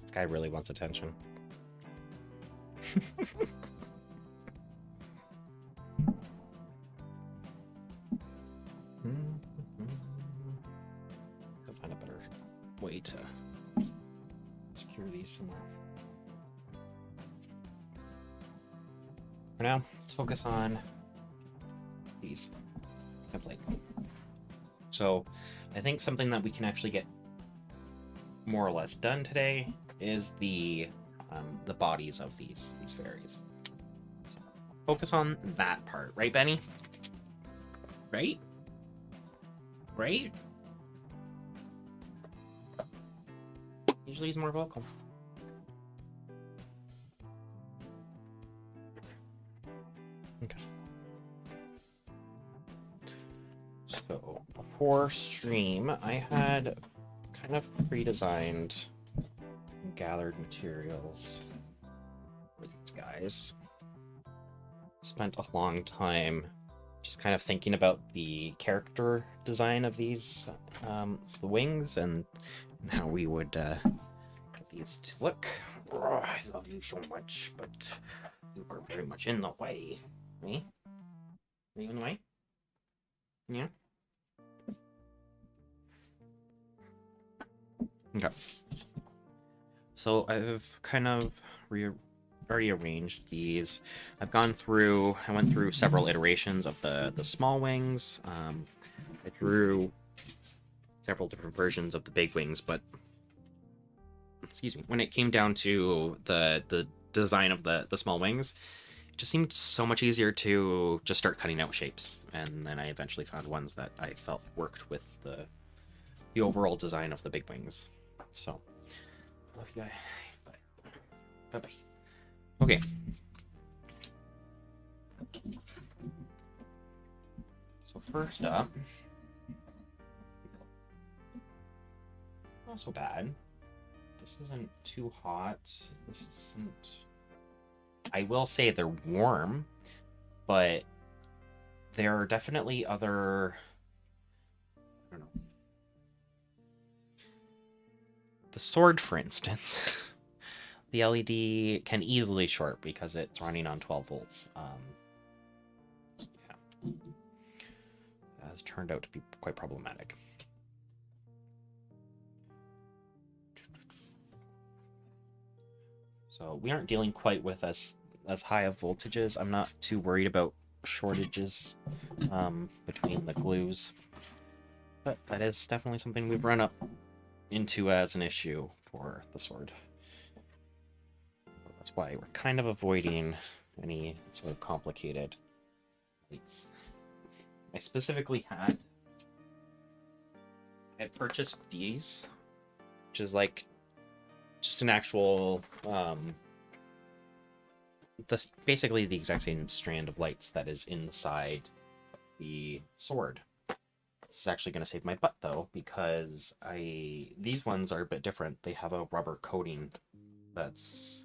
This guy really wants attention. I'll find a better way to secure these somewhere. For now, let's focus on these. So, I think something that we can actually get more or less done today is the bodies of these fairies. So, focus on that part, right, Benny? Right? Right? Usually he's more vocal. Okay. So, before stream, I had kind of pre-designed and gathered materials for these guys. Spent a long time just kind of thinking about the character design of these, the wings, and how we would get these to look. Oh, I love you so much, but you are very much in the way. Me? Are you in the way? Yeah? Okay. So I've kind of already arranged these. I went through several iterations of the small wings. I drew several different versions of the big wings, but excuse me, when it came down to the design of the small wings, it just seemed so much easier to just start cutting out shapes. And then I eventually found ones that I felt worked with the overall design of the big wings. So, love you guys. Bye bye. Okay. So first up, not so bad. This isn't too hot. This isn't. I will say they're warm, but there are definitely other. I don't know. The sword, for instance. The LED can easily short because it's running on 12 volts. Yeah. It has turned out to be quite problematic. So we aren't dealing quite with as high of voltages. I'm not too worried about shortages between the glues. But that is definitely something we've run up into as an issue for the sword. That's why we're kind of avoiding any sort of complicated lights. I specifically had purchased these, which is like just an actual basically the exact same strand of lights that is inside the sword. This is actually going to save my butt though, because these ones are a bit different. They have a rubber coating that's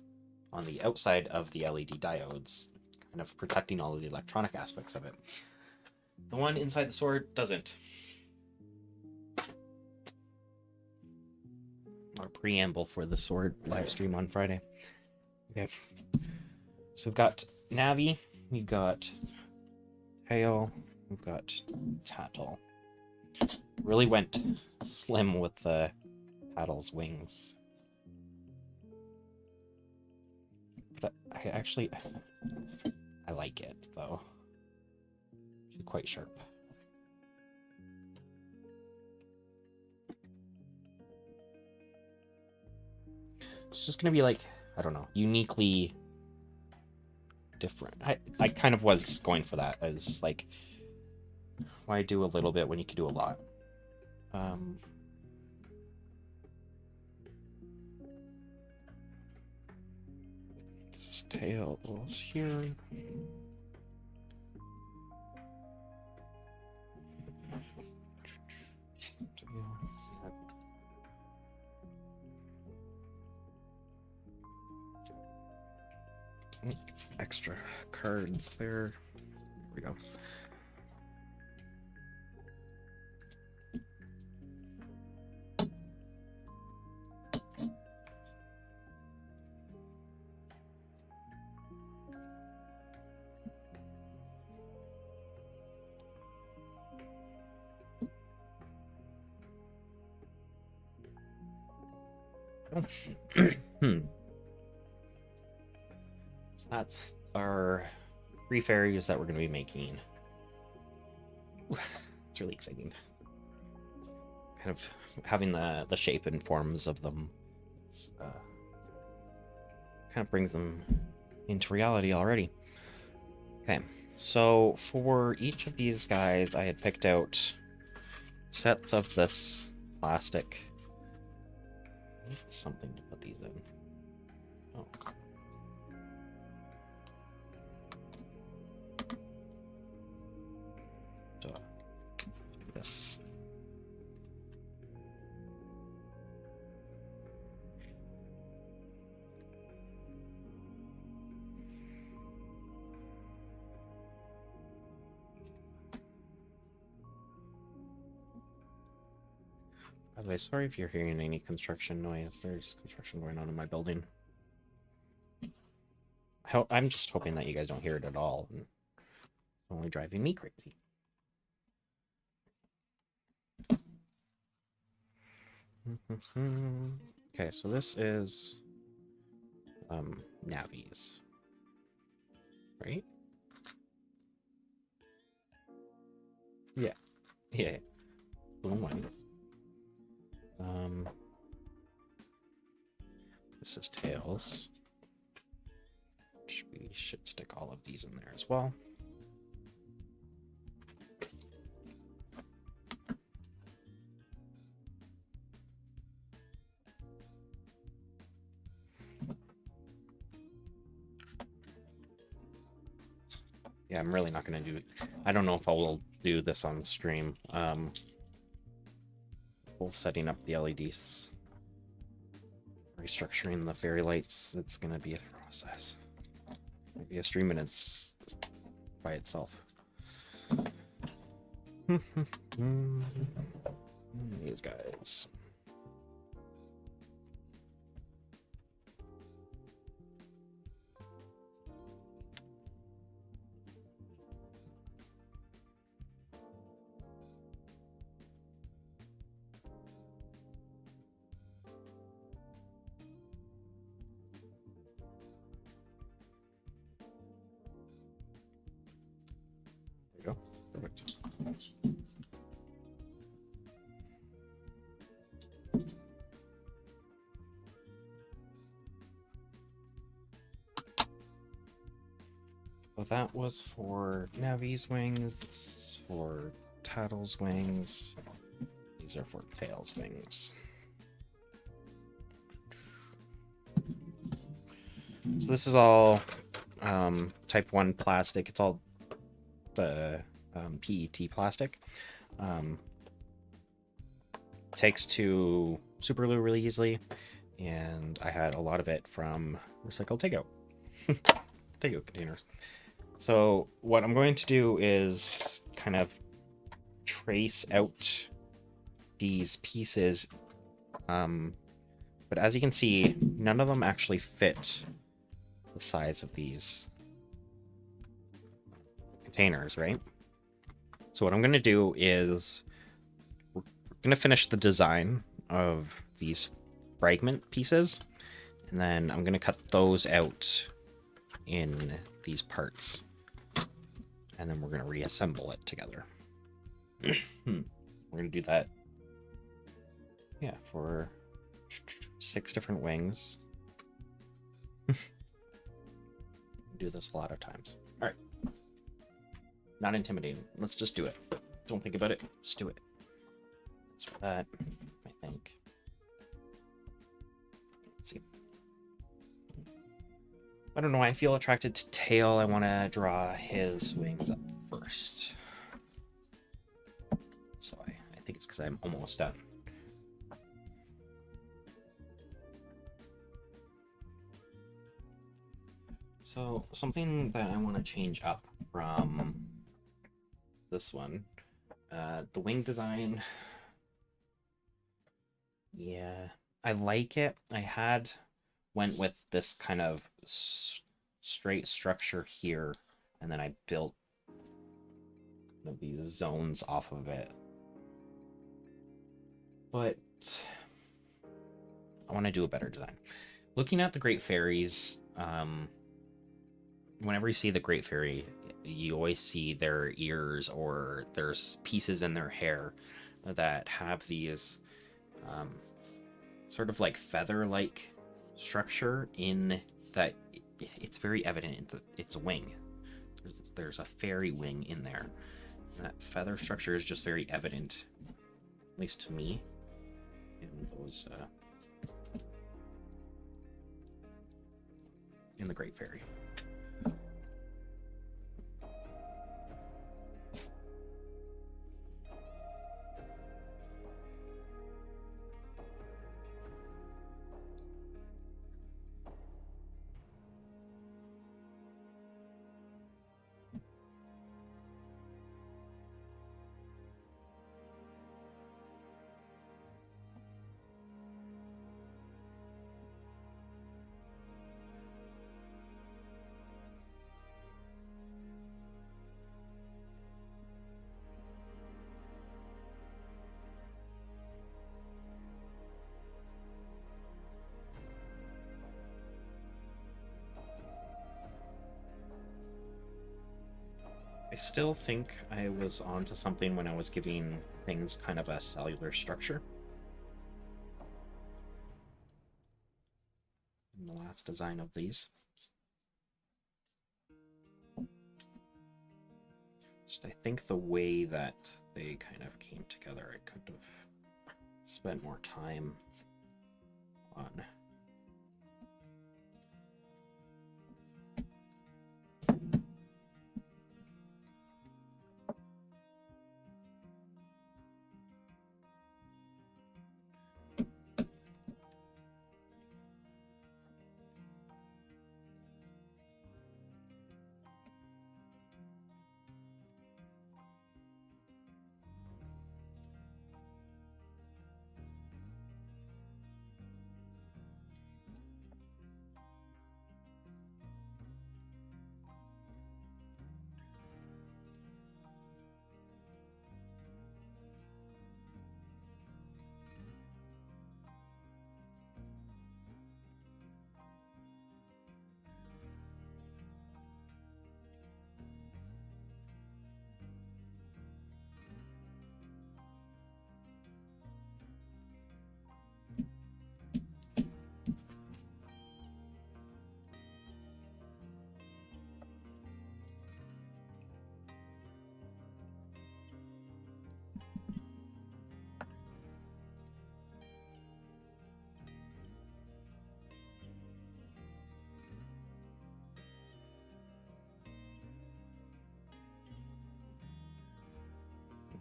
on the outside of the LED diodes, kind of protecting all of the electronic aspects of it. The one inside the sword doesn't. Not a preamble for the sword live stream on Friday. Okay. So we've got Navi, we've got Tael, we've got Tatl. Really went slim with the Tatl's wings. But I like it though. She's quite sharp. It's just gonna be like, I don't know, uniquely different. I kind of was going for that as like, why do a little bit when you can do a lot? This is Tails here. Extra cards there. There we go. So that's our 3 fairies that we're going to be making. It's really exciting. Kind of having the shape and forms of them kind of brings them into reality already. Okay, so for each of these guys, I had picked out sets of this plastic. I need something to put these in. Oh. So, do this. By the way, sorry if you're hearing any construction noise. There's construction going on in my building. I'm just hoping that you guys don't hear it at all. It's only driving me crazy. Okay, so this is Navi's, right? Yeah, yeah. Blue one. This is Tails. We should stick all of these in there as well. Yeah, I'm really not going to do it. I don't know if I will do this on stream. Setting up the LEDs, restructuring the fairy lights, it's going to be a process. Maybe a stream and it's by itself. These guys. There you go. Perfect. So that was for Navi's wings. This is for Tatl's wings. These are for Tael's wings. So this is all type 1 plastic. It's all the PET plastic. Takes to super glue really easily, and I had a lot of it from recycled takeout. Takeout containers. So what I'm going to do is kind of trace out these pieces, but as you can see, none of them actually fit the size of these containers, right? So what I'm going to do is we're going to finish the design of these fragment pieces, and then I'm going to cut those out in these parts, and then we're going to reassemble it together. We're going to do that, yeah, for 6 different wings. Do this a lot of times. All right. Not intimidating. Let's just do it. Don't think about it. Just do it. That's for that, I think. Let's see. I don't know why I feel attracted to Tael. I want to draw his wings up first. So I think it's because I'm almost done. So something that I want to change up from this one, the wing design. Yeah, I like it. I went with this kind of straight structure here, and then I built these zones off of it. But want to do a better design. Looking at the Great Fairies, whenever you see the Great Fairy, you always see their ears or there's pieces in their hair that have these sort of like feather-like structure in that. It's very evident in its wing. There's a fairy wing in there. That feather structure is just very evident, at least to me, in those in the Great Fairy. I still think I was onto something when I was giving things kind of a cellular structure in the last design of these. Just, I think the way that they kind of came together, I could have spent more time on.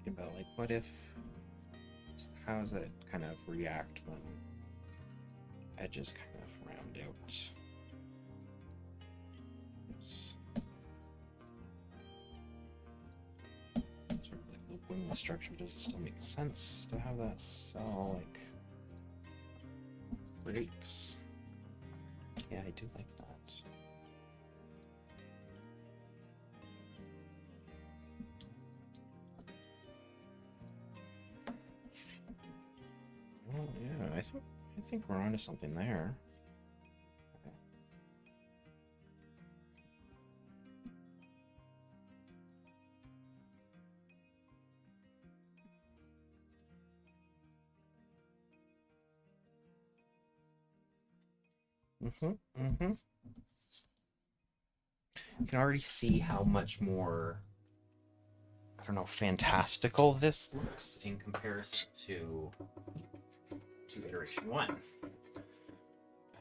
About like, what if, how does it kind of react when edges kind of round out? Sort of like the wing structure, does it still make sense to have that cell like breaks? Yeah, I do like that. Well, yeah, I think we're onto something there. You can already see how much more, I don't know, fantastical this looks in comparison to iteration 1. I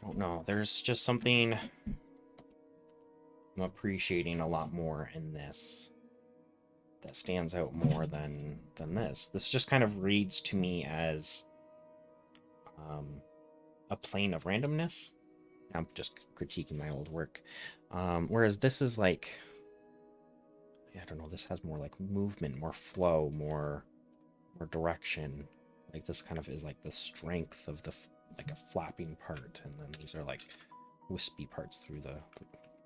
don't know, there's just something I'm appreciating a lot more in this that stands out more than this. This just kind of reads to me as a plane of randomness. I'm just critiquing my old work. Whereas this is like, I don't know, this has more like movement, more flow, more direction. Like this kind of is like the strength of the like a flapping part, and then these are like wispy parts through the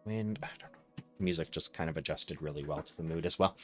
wind. I don't know. Music just kind of adjusted really well to the mood as well.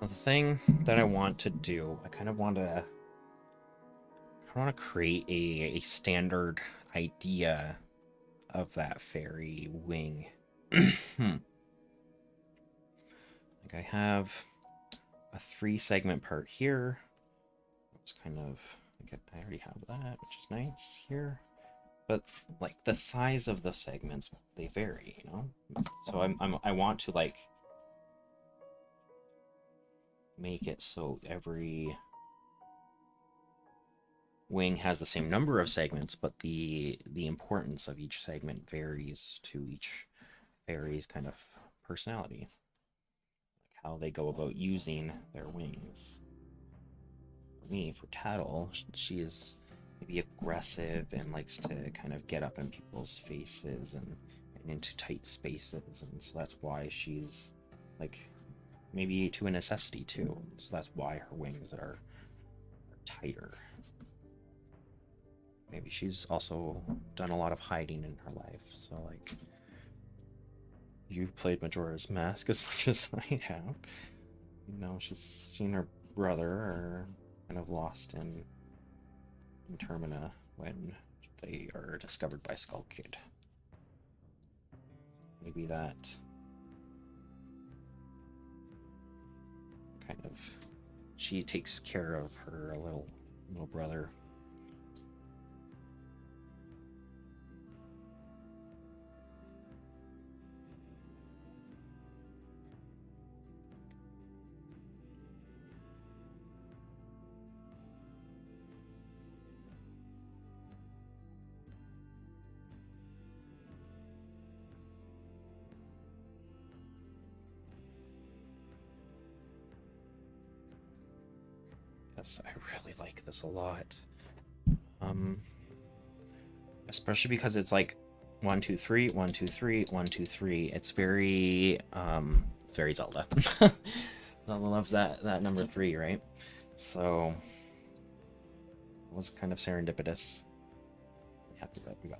Well, the thing that I want to do, I kind of want to create a standard idea of that fairy wing. Like I have a 3-segment part here. It's kind of, I already have that, which is nice here. But like the size of the segments, they vary, you know. So I want to like make it so every wing has the same number of segments, but the importance of each segment varies to each fairy's kind of personality, like how they go about using their wings. For me, for Tatl, she is maybe aggressive and likes to kind of get up in people's faces and into tight spaces, and so that's why she's like maybe to a necessity too. So that's why her wings are tighter. Maybe she's also done a lot of hiding in her life. So like, you've played Majora's Mask as much as I have. You know, she's seen her brother are kind of lost in Termina when they are discovered by Skull Kid. Maybe that kind of, she takes care of her little brother. Yes, I really like this a lot. Especially because it's like 1 2 3 1 2 3 1 2 3. It's very Zelda. Zelda loves that number 3, right? So it was kind of serendipitous. Happy that we got.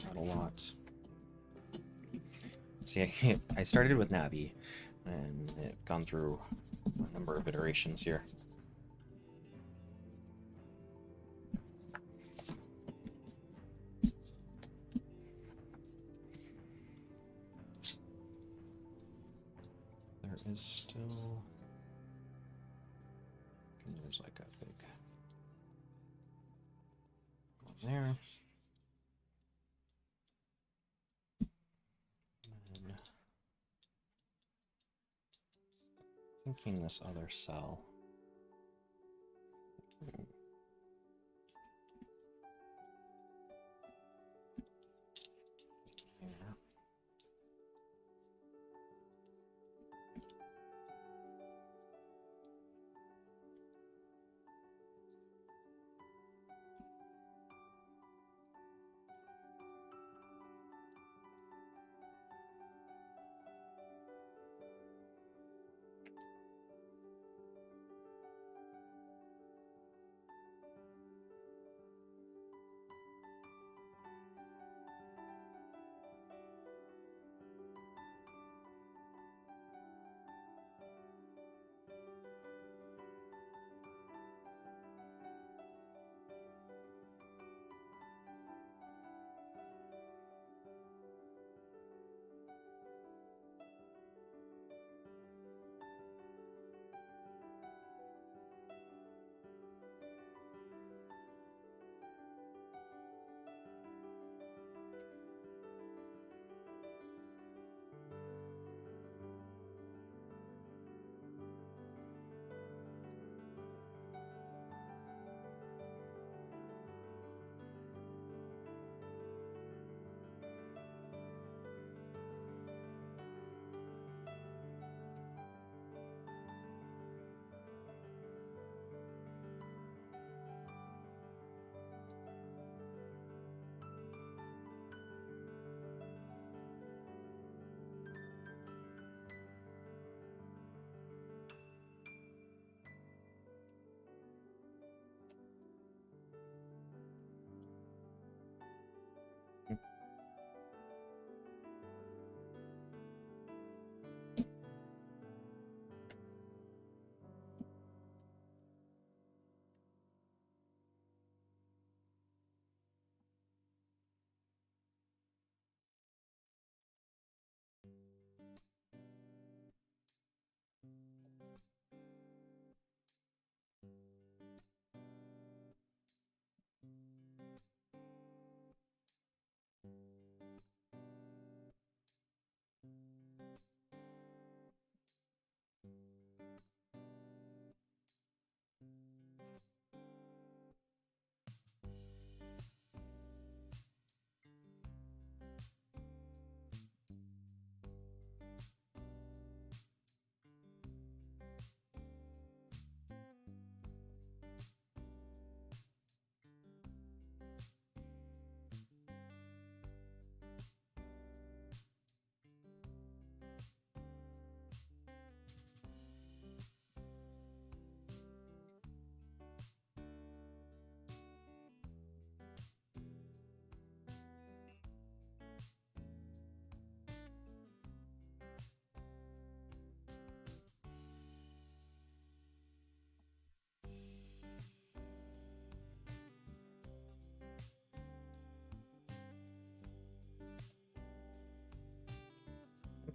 Not a lot. See, I started with Navi, and I've gone through a number of iterations here. There is still... There's like a big one there. And thinking this other cell. There.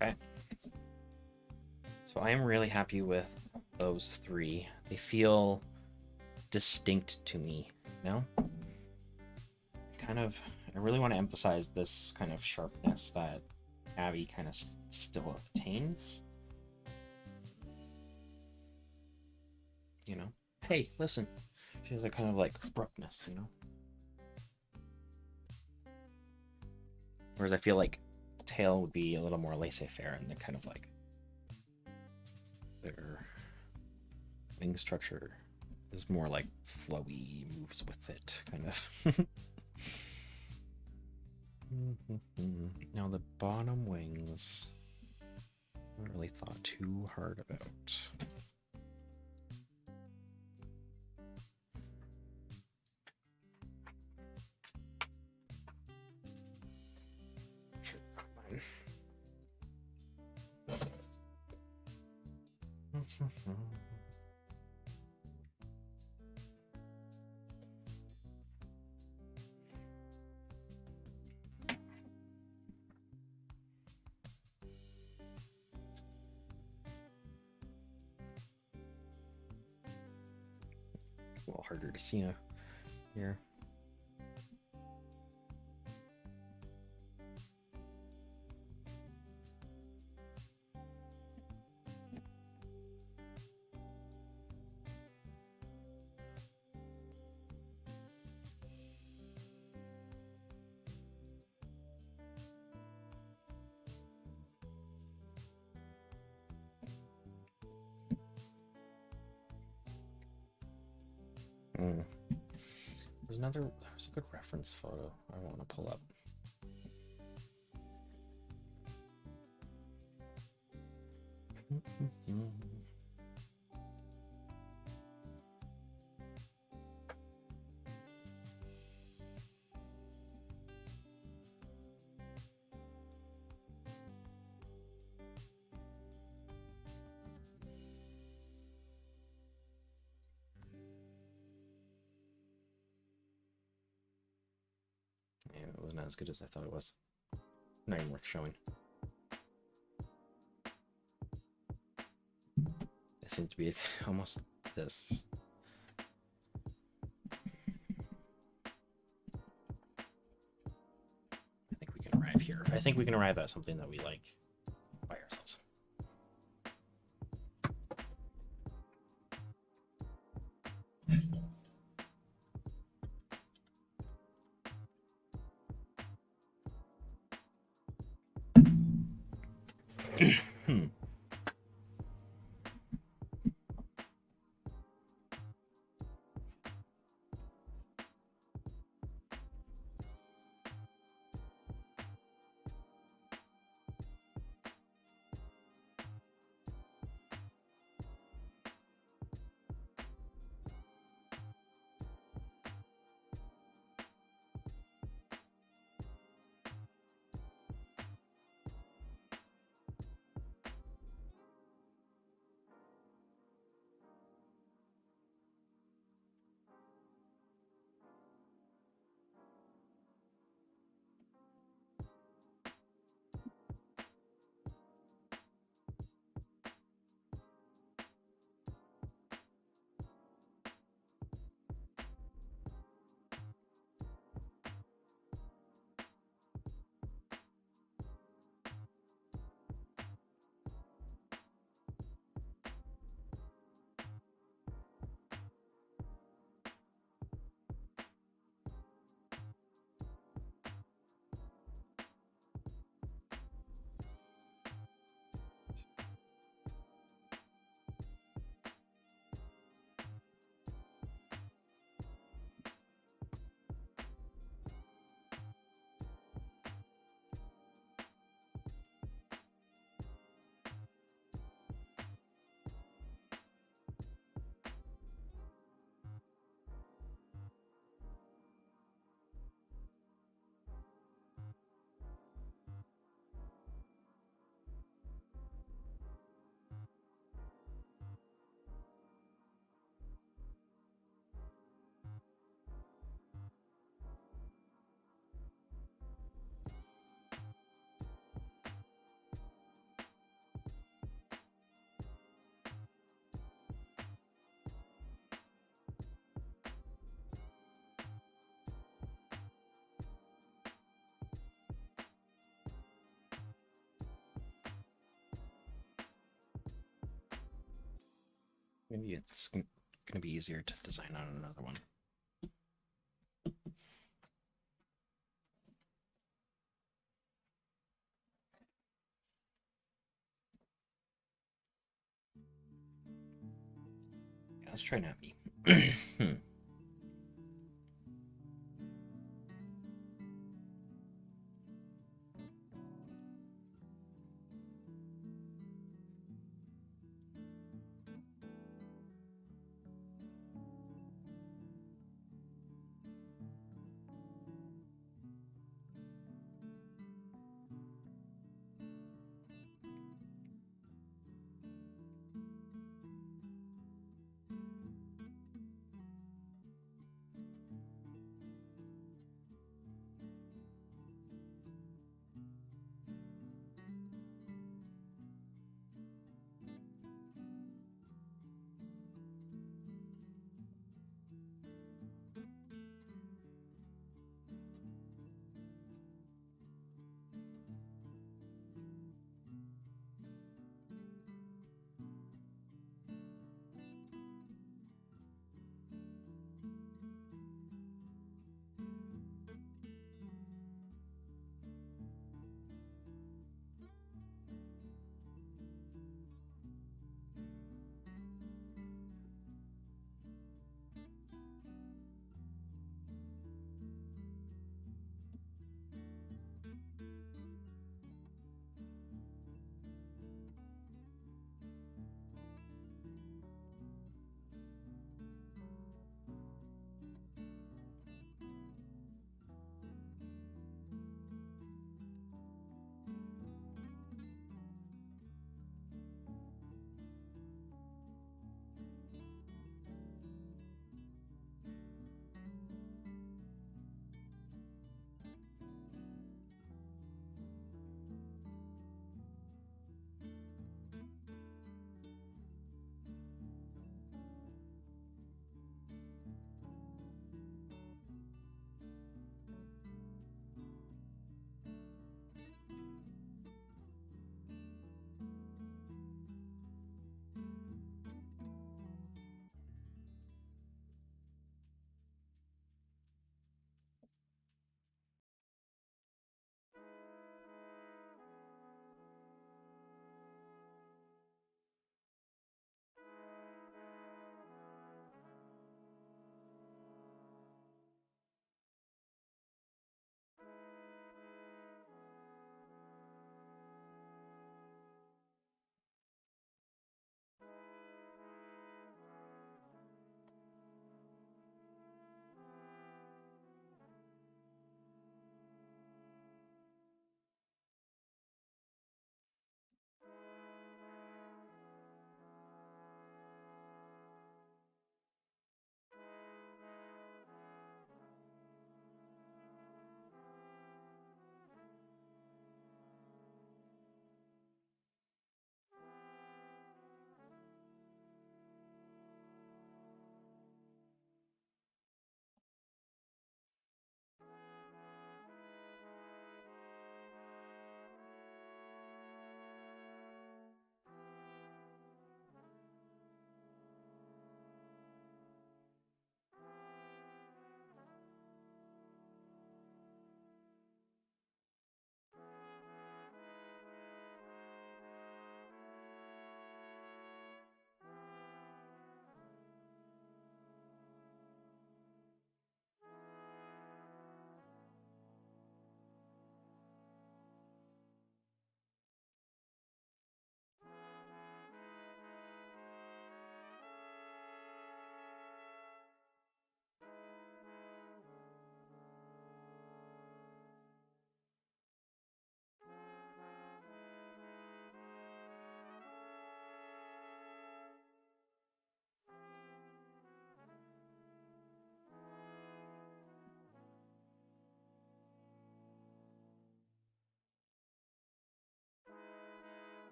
Okay. So I am really happy with those three. They feel distinct to me, you know? I really want to emphasize this kind of sharpness that Navi kind of still attains. You know? Hey, listen. She has a kind of like abruptness, you know? Whereas I feel like Tael would be a little more laissez-faire and the kind of like their wing structure is more like flowy, moves with it, kind of. Now the bottom wings, I haven't really thought too hard about. A little harder to see here. There's a good reference photo I want to pull up. Yeah, it wasn't as good as I thought it was. Not even worth showing. It seems to be almost this. I think we can arrive here. I think we can arrive at something that we like by ourselves. Maybe it's going to be easier to design on another one. Yeah, let's try Navi.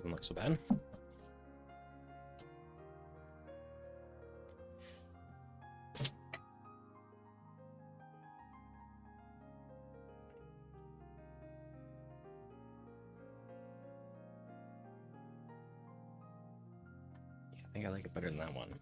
Doesn't look so bad. I think I like it better than that one.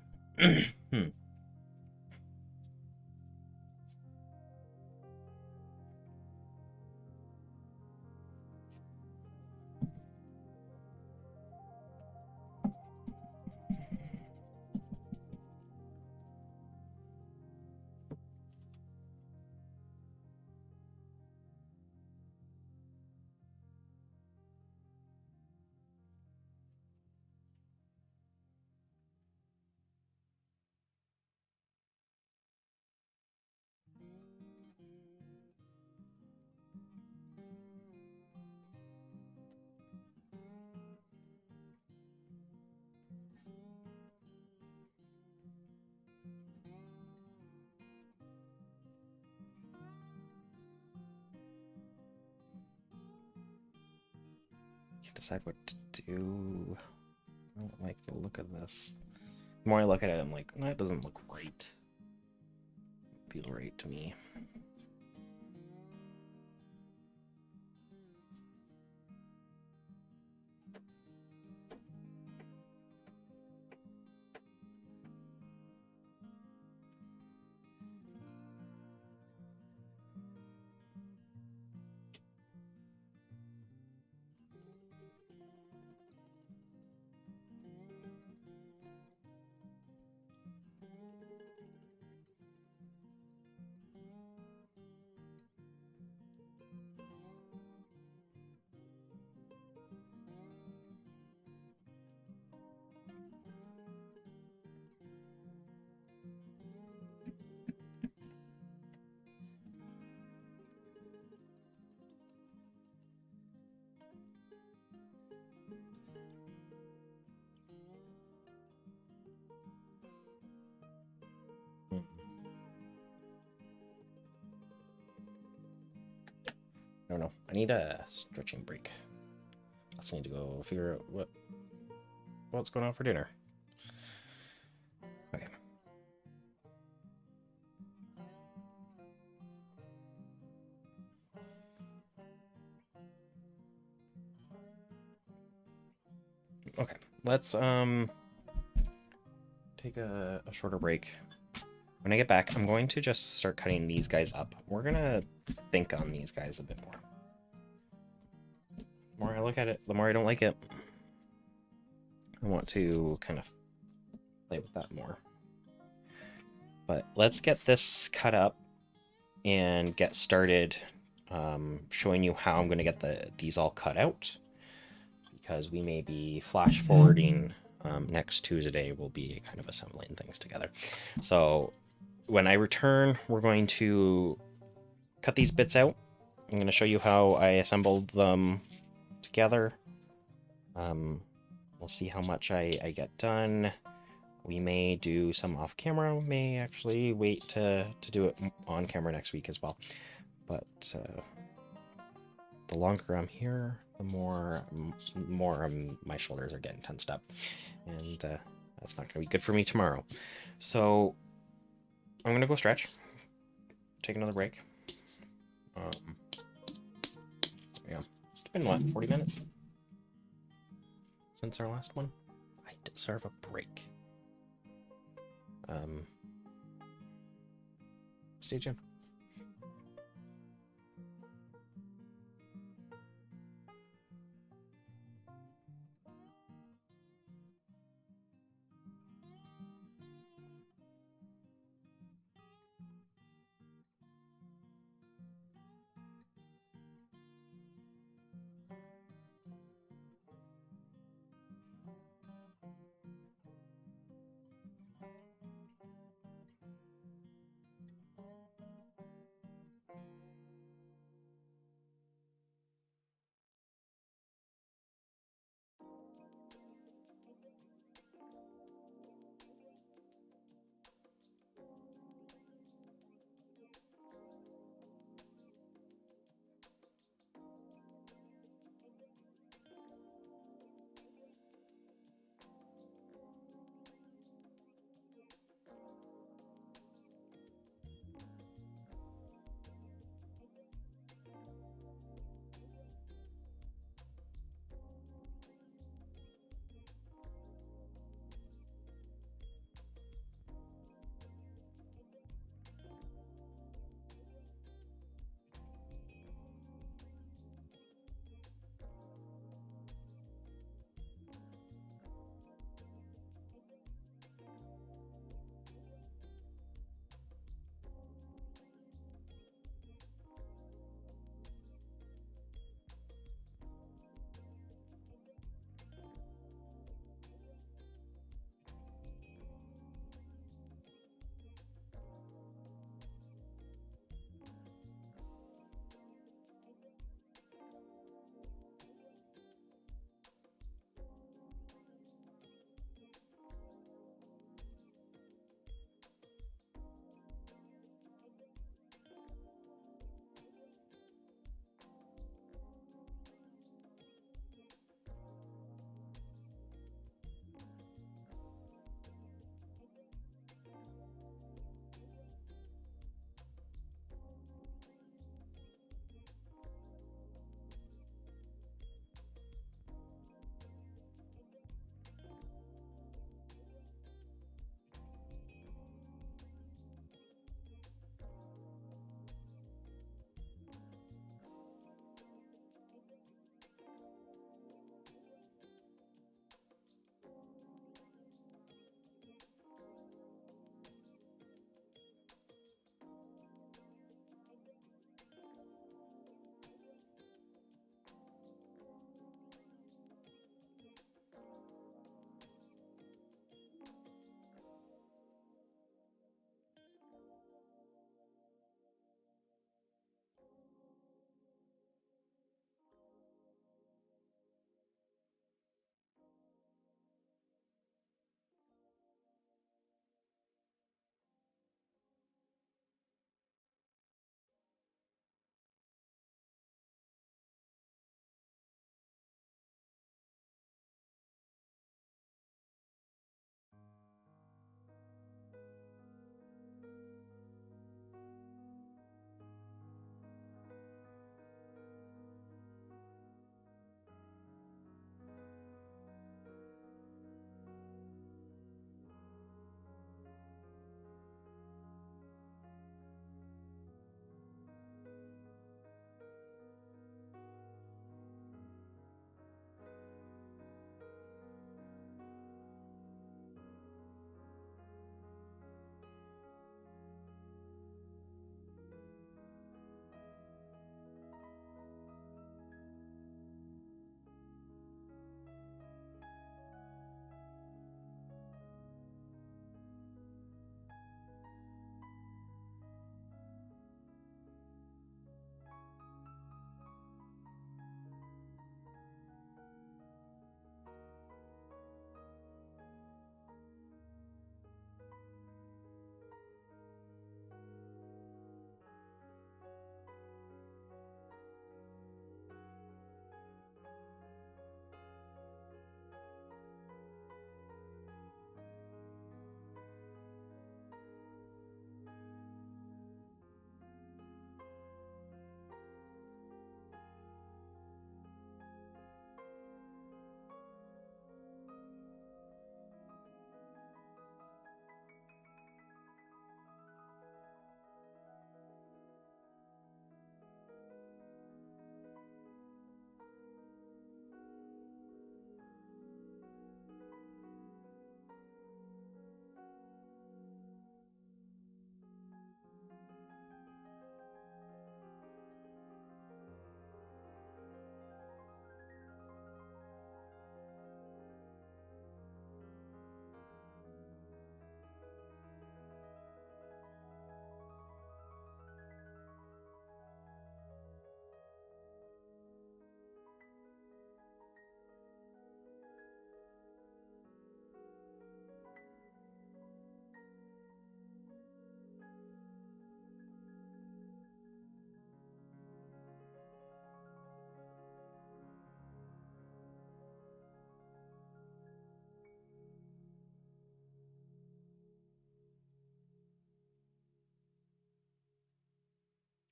Decide what to do. I don't like the look of this. The more I look at it, I'm like, that doesn't look right. Feel right to me. I don't know. I need a stretching break. I just need to go figure out what's going on for dinner. Okay. Okay. Let's take a shorter break. When I get back, I'm going to just start cutting these guys up. We're gonna think on these guys a bit more. The more I look at it, the more I don't like it. I want to kind of play with that more. But let's get this cut up and get started showing you how I'm going to get these all cut out, because we may be flash forwarding next Tuesday. We'll be kind of assembling things together. So when I return, we're going to cut these bits out. I'm going to show you how I assembled them together. We'll see how much I get done. We may do some off camera. We may actually wait to do it on camera next week as well. But the longer I'm here, the more my shoulders are getting tensed up, and that's not gonna be good for me tomorrow. So I'm gonna go stretch, take another break. Yeah, it's been what, 40 minutes since our last one. I deserve a break. Stay tuned.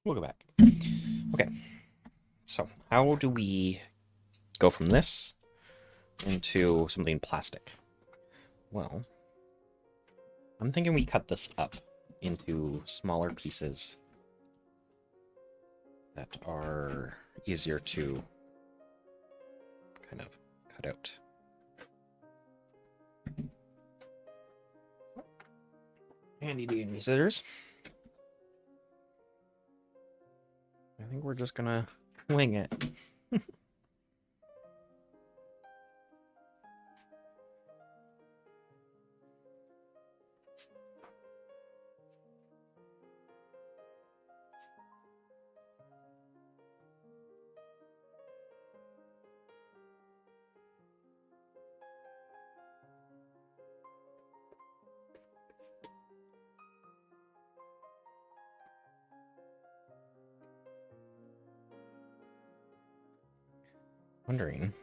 We'll go back. Okay. So, how do we go from this into something plastic? Well, I'm thinking we cut this up into smaller pieces that are easier to kind of cut out. Handy dandy scissors. I think we're just gonna wing it. Wondering,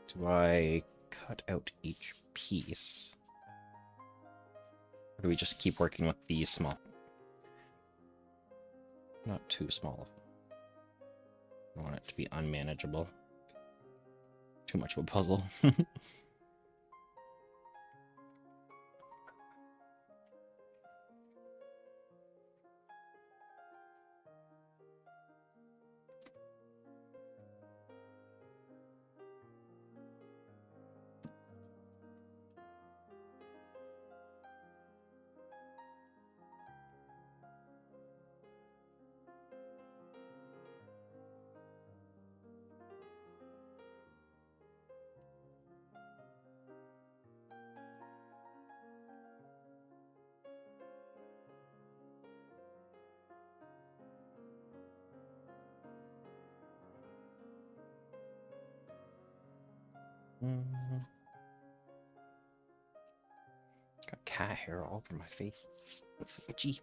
do I cut out each piece? Or do we just keep working with these small? Not too small. I want it to be unmanageable. Too much of a puzzle. Got cat hair all over my face. Looks itchy.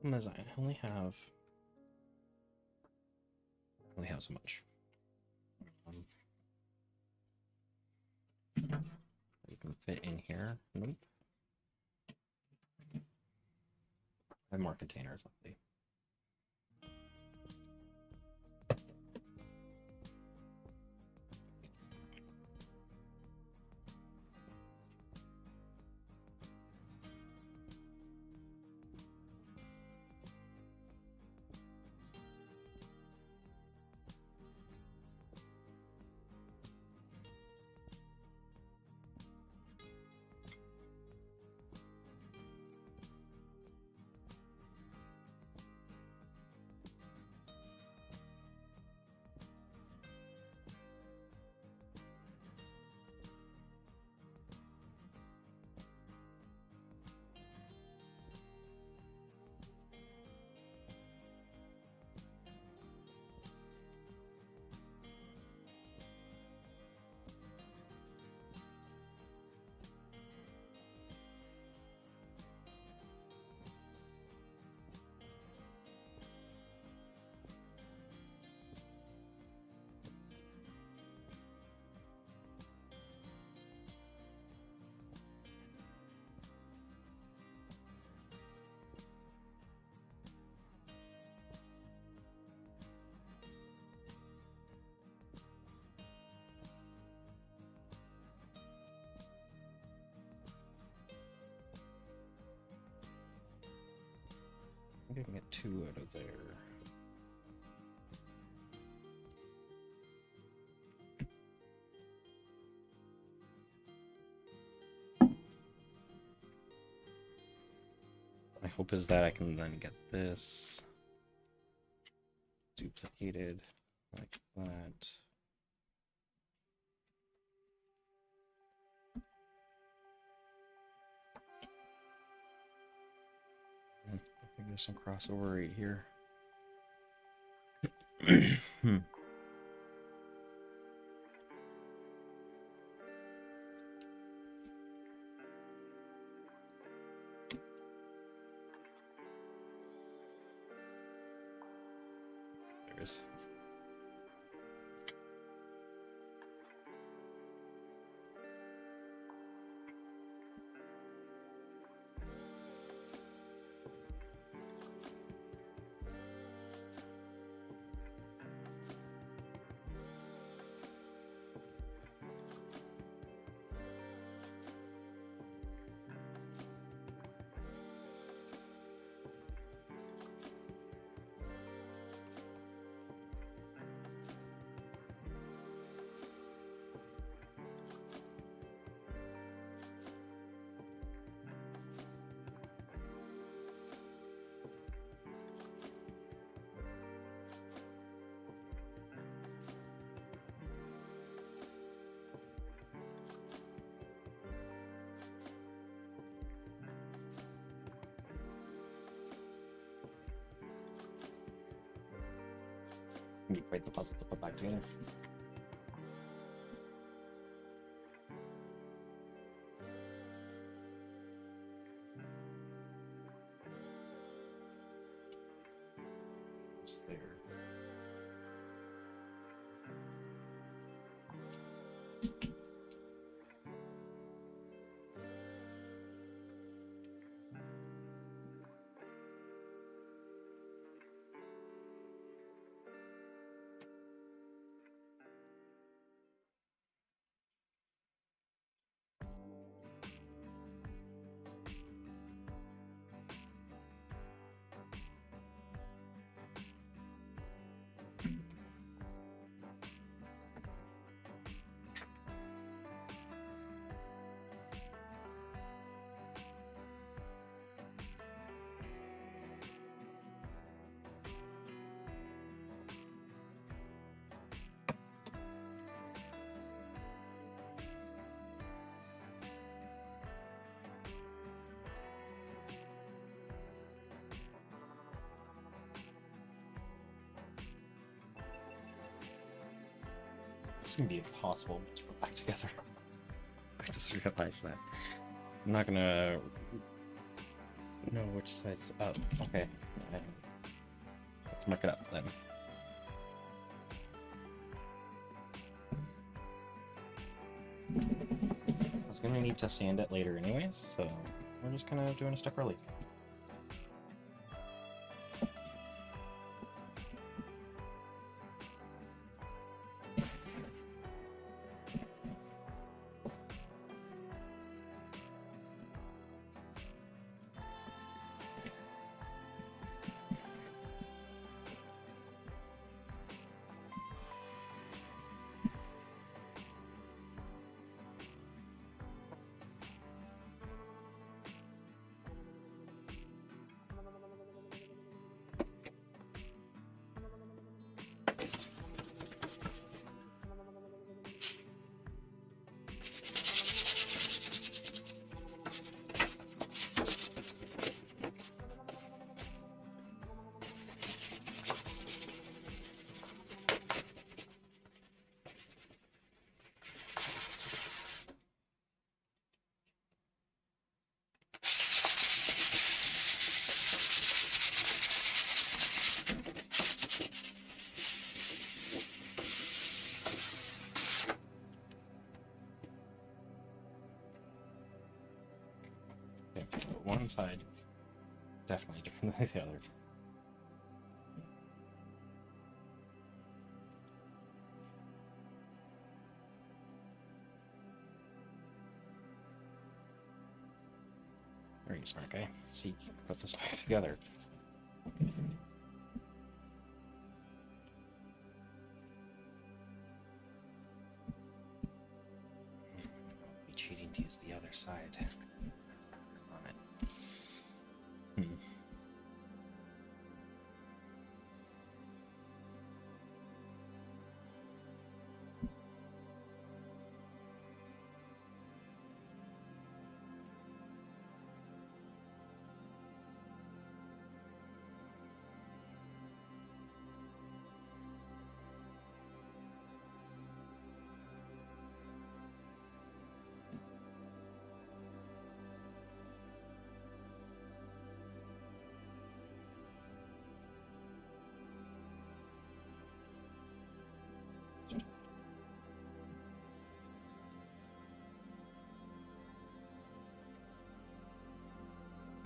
I only have so much. You can fit in here. Nope. I have more containers, luckily. I think I can get 2 out of there. Hope is that I can then get this duplicated like that. I think there's some crossover right here. There's quite the puzzle to put back together. Just there. This is gonna be impossible to put back together. I just realized that. I'm not gonna know which side's up. Okay. Let's mark it up then. I was gonna need to sand it later anyways, so we're just kind of doing a step early. One side definitely different than the other. Very smart guy. See, put this back together. I'll be cheating to use the other side on it.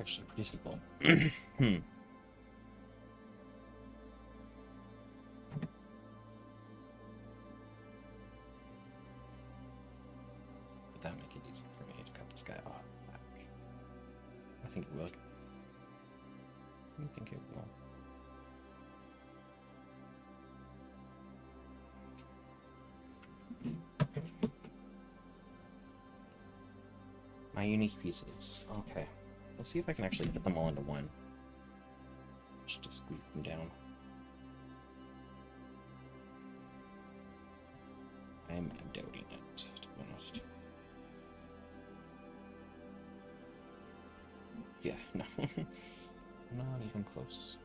Actually, pretty simple. Would that make it easy for me to cut this guy off back? I think it will. I think it will. My unique pieces. Okay. Let's see if I can actually fit them all into one. Just squeeze them down. I'm doubting it, to be honest. Yeah, no. Not even close.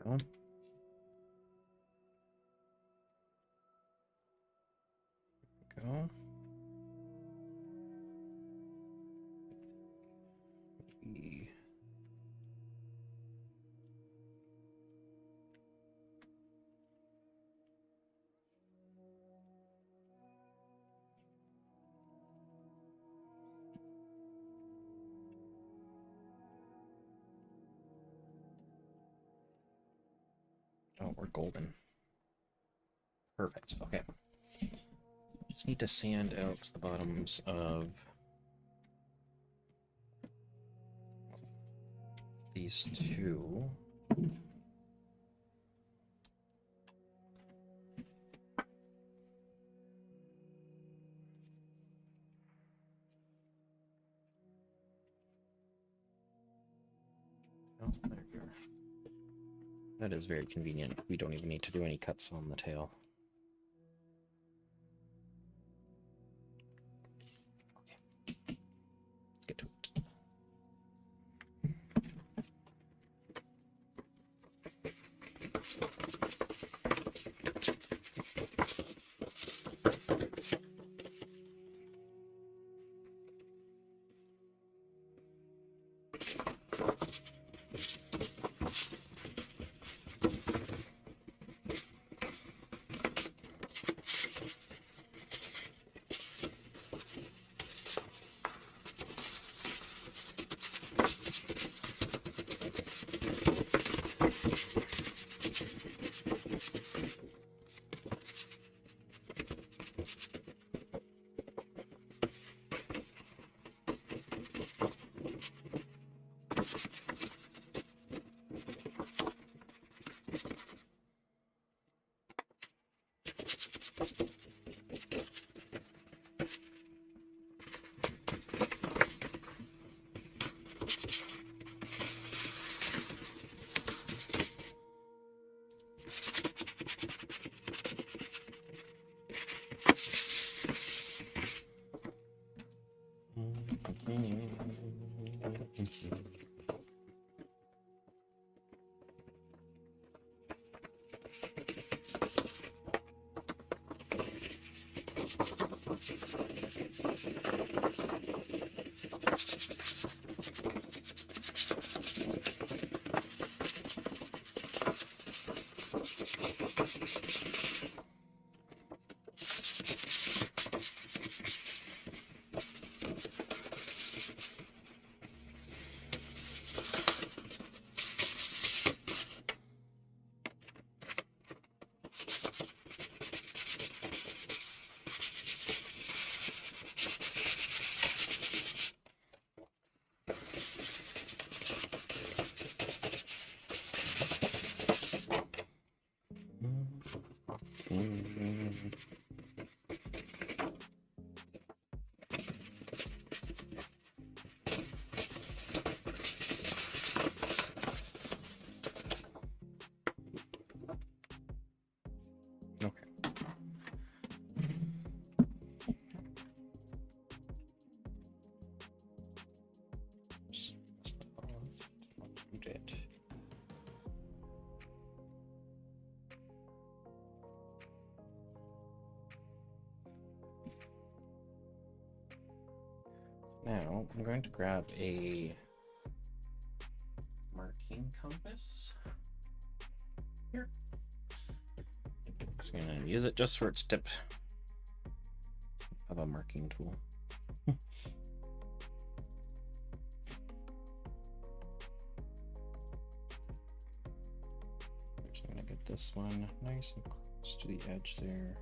Go. Go. Maybe. Oh, we're golden. Perfect. Okay. Just need to sand out the bottoms of these two. Oh, there we are. That is very convenient. We don't even need to do any cuts on the tail. Okay. Let's get to it. Now, I'm going to grab a marking compass here. I'm just going to use it just for its tip of a marking tool. Just going to get this one nice and close to the edge there.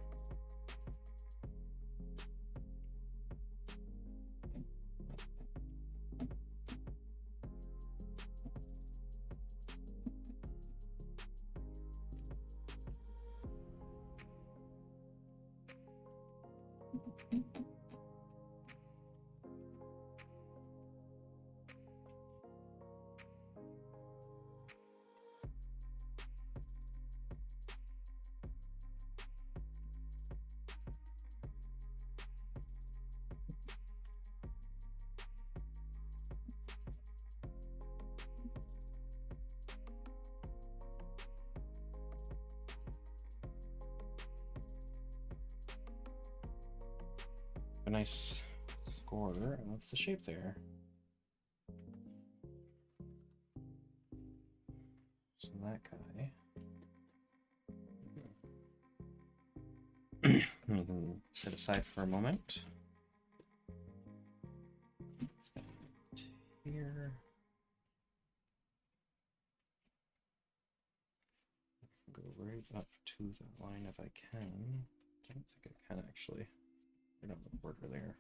A nice score, and that's the shape there. So that guy, you can set aside for a moment. Here, go right up to that line if I can. I don't think I can actually. Right on the border there.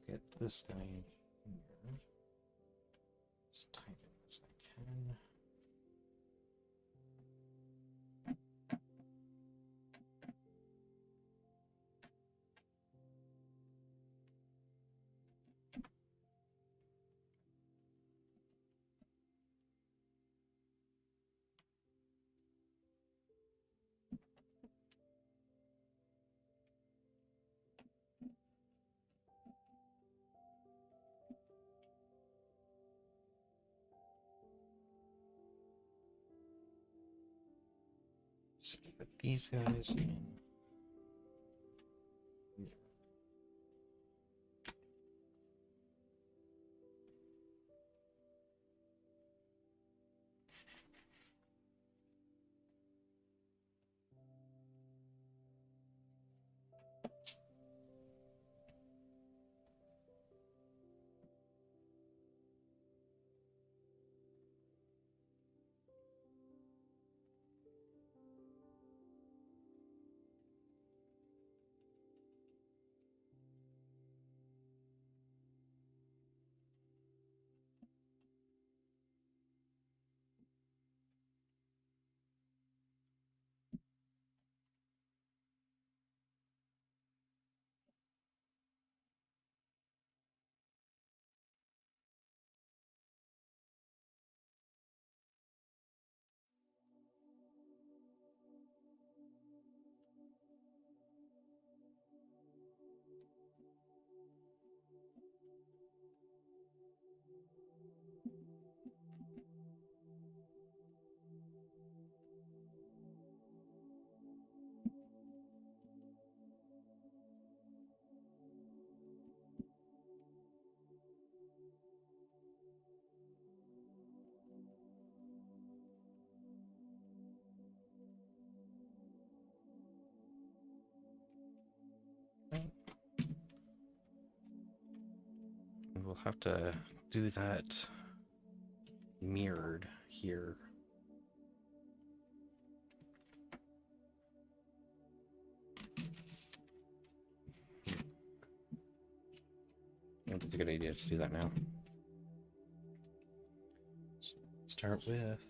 Get this guy in here. As tight as I can. So put these guys in. We'll have to do that mirrored here. I think it's a good idea to do that now. So start with.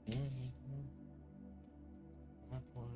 Go. That one.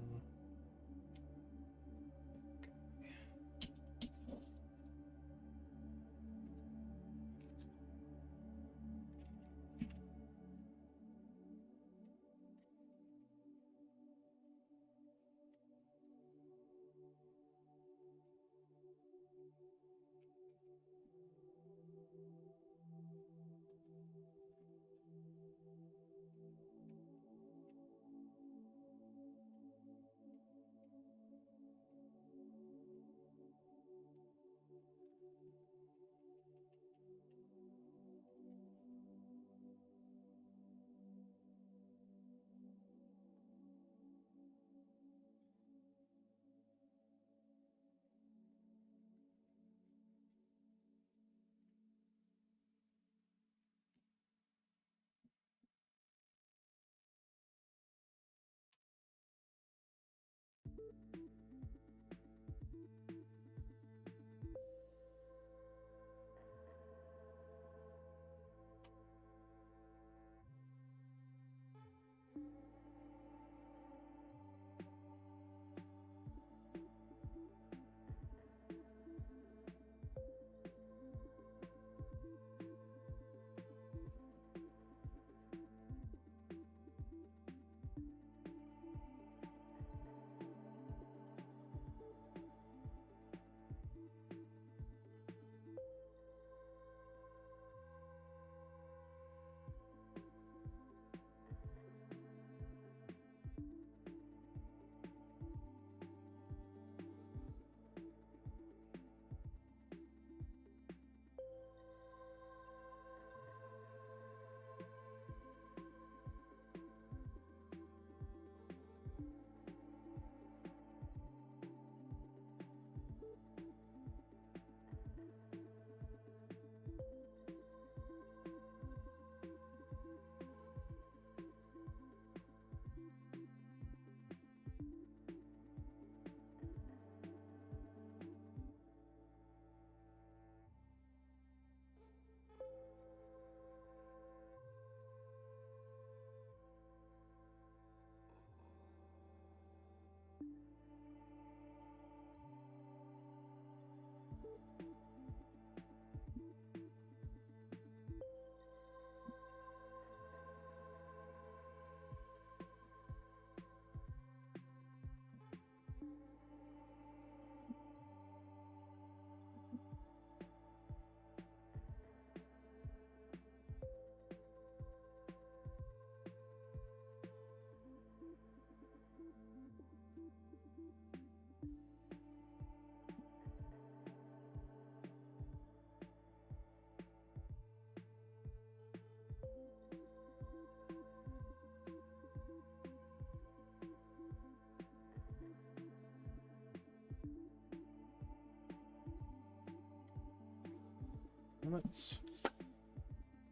let's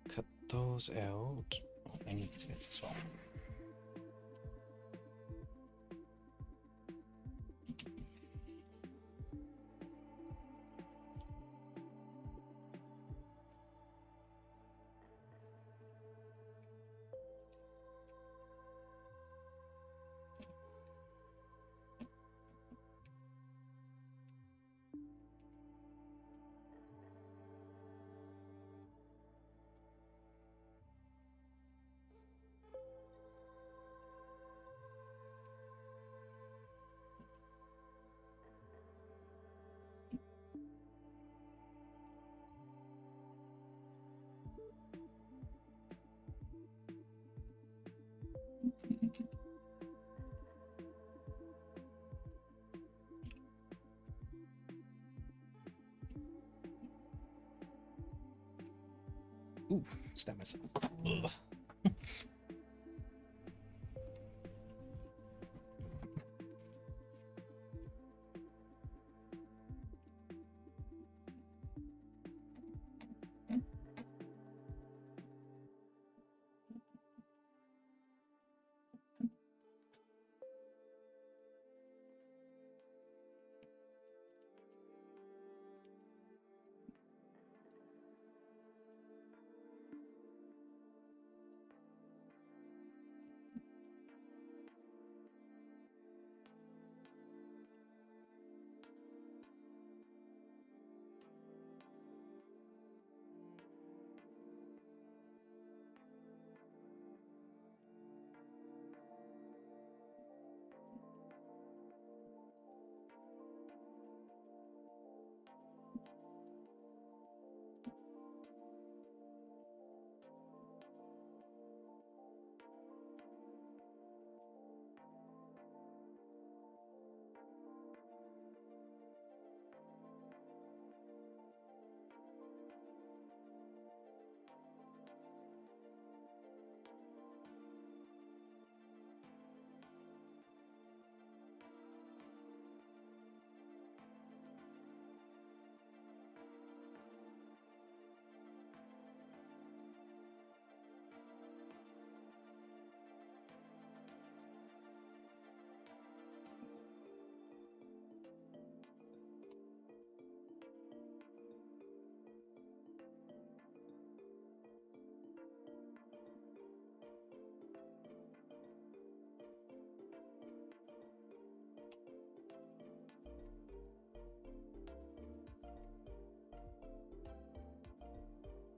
cut those out. Oh, I need these bits as well. Ooh, stab myself. Ugh.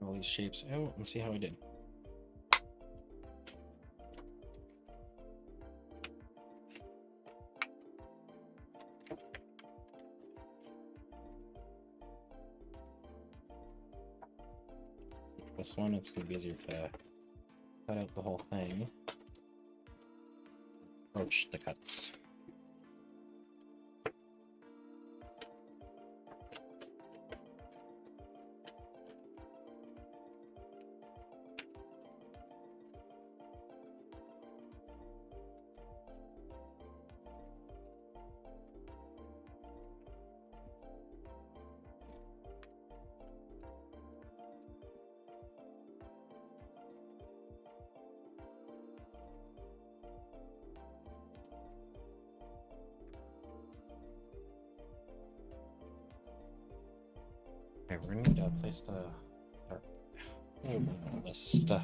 All these shapes out and see how I did. This one, it's going to be easier to cut out the whole thing. Approach the cuts. Okay, we're gonna need to place the all this stuff.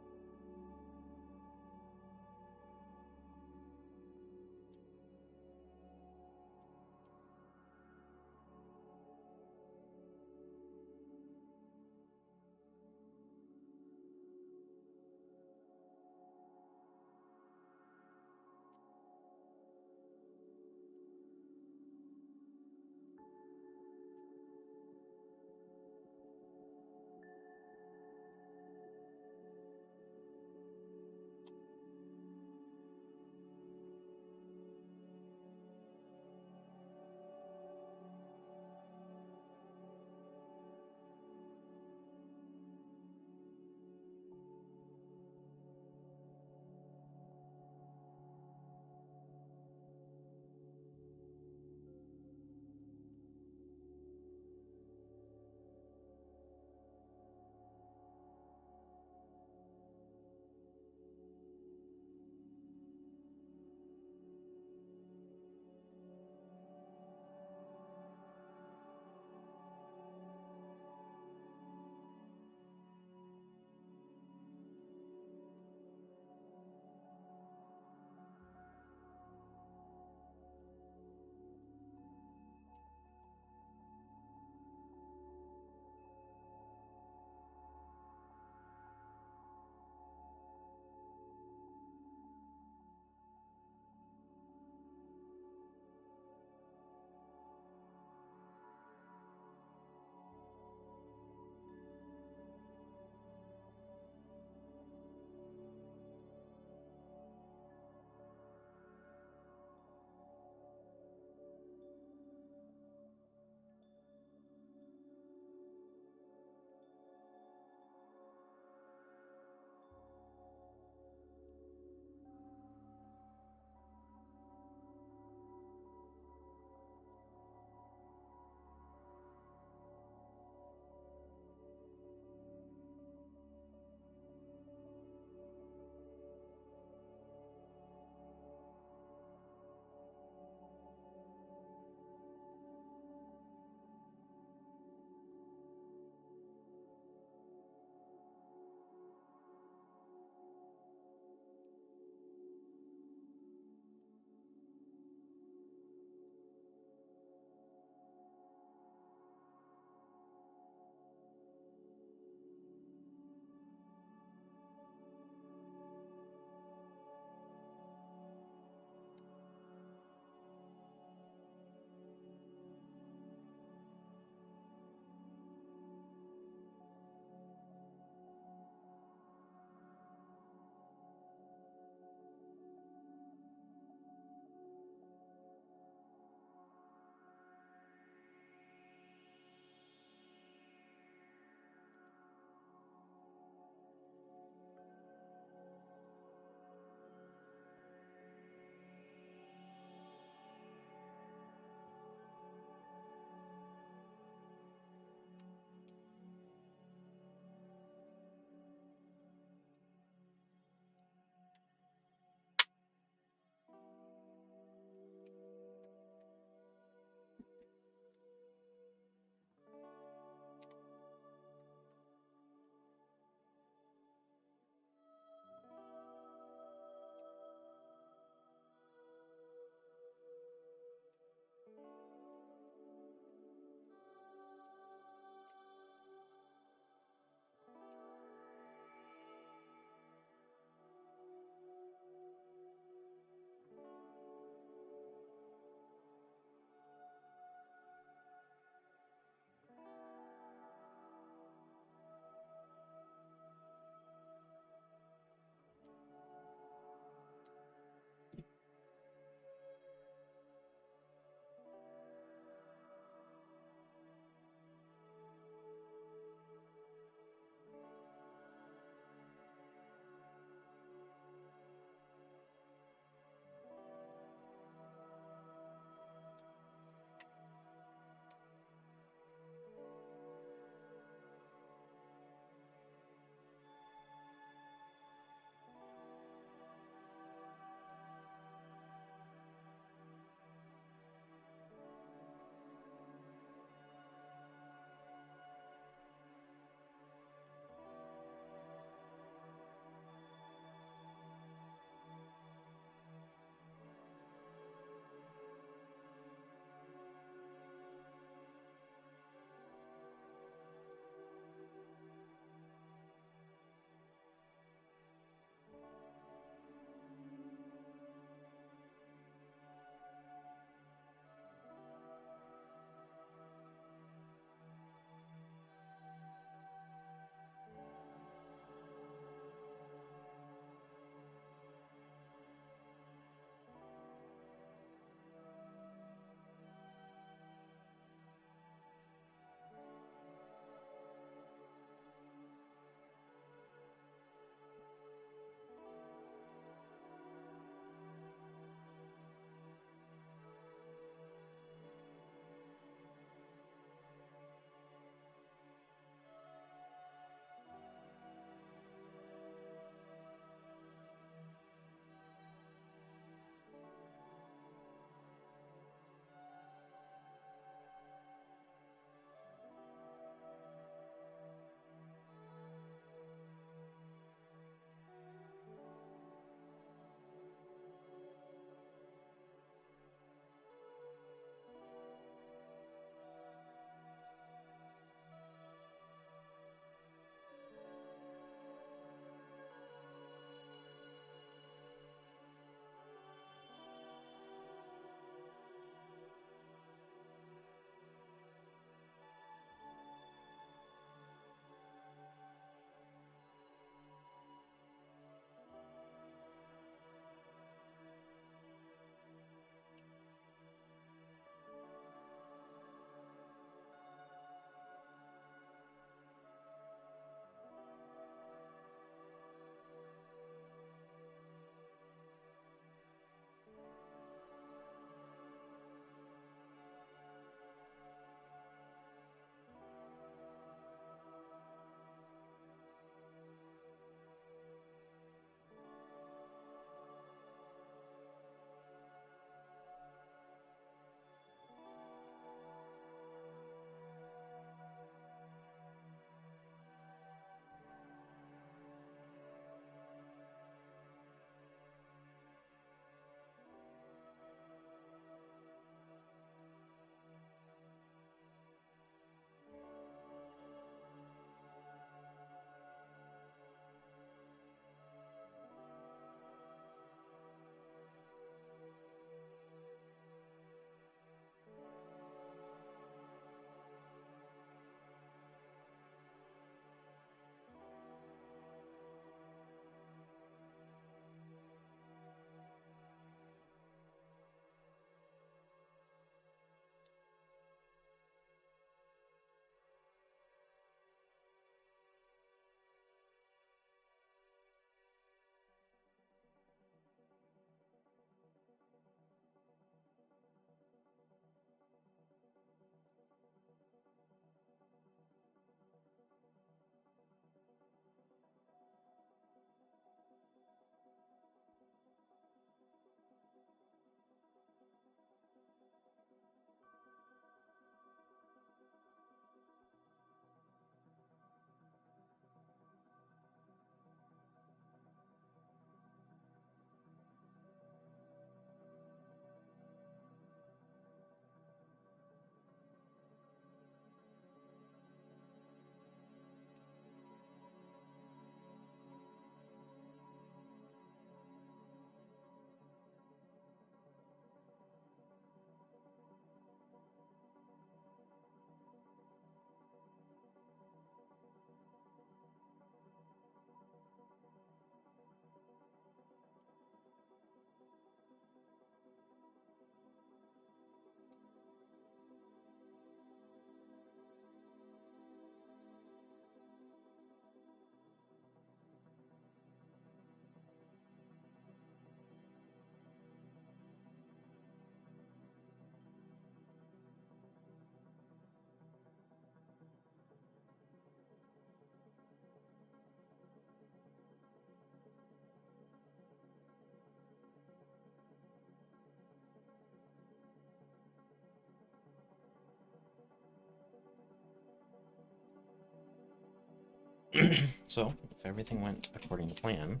So, if everything went according to plan,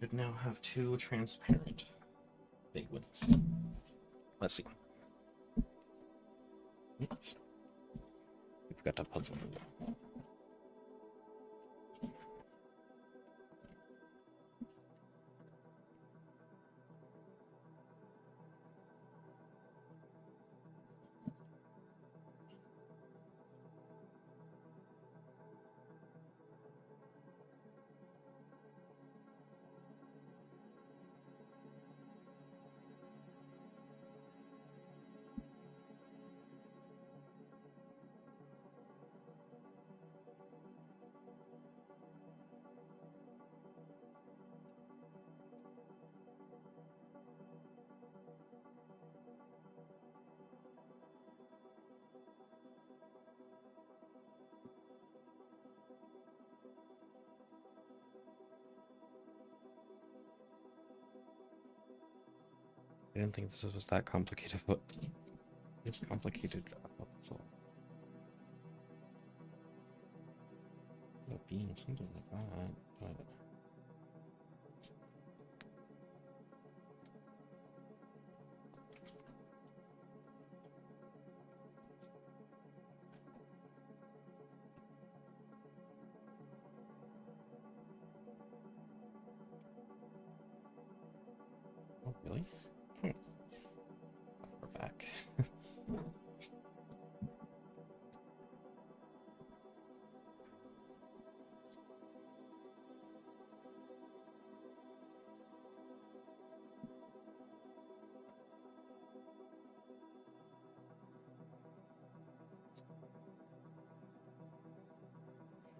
we'd now have two transparent big ones. Let's see. We've got a puzzle. I didn't think this was that complicated, but it's complicated. So, being something like that, but oh, really? We're back.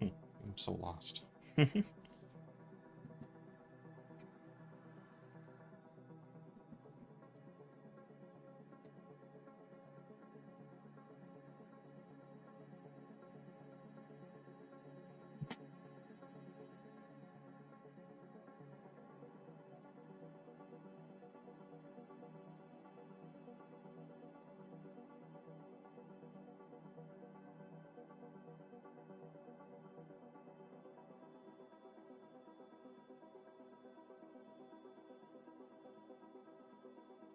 I'm so lost.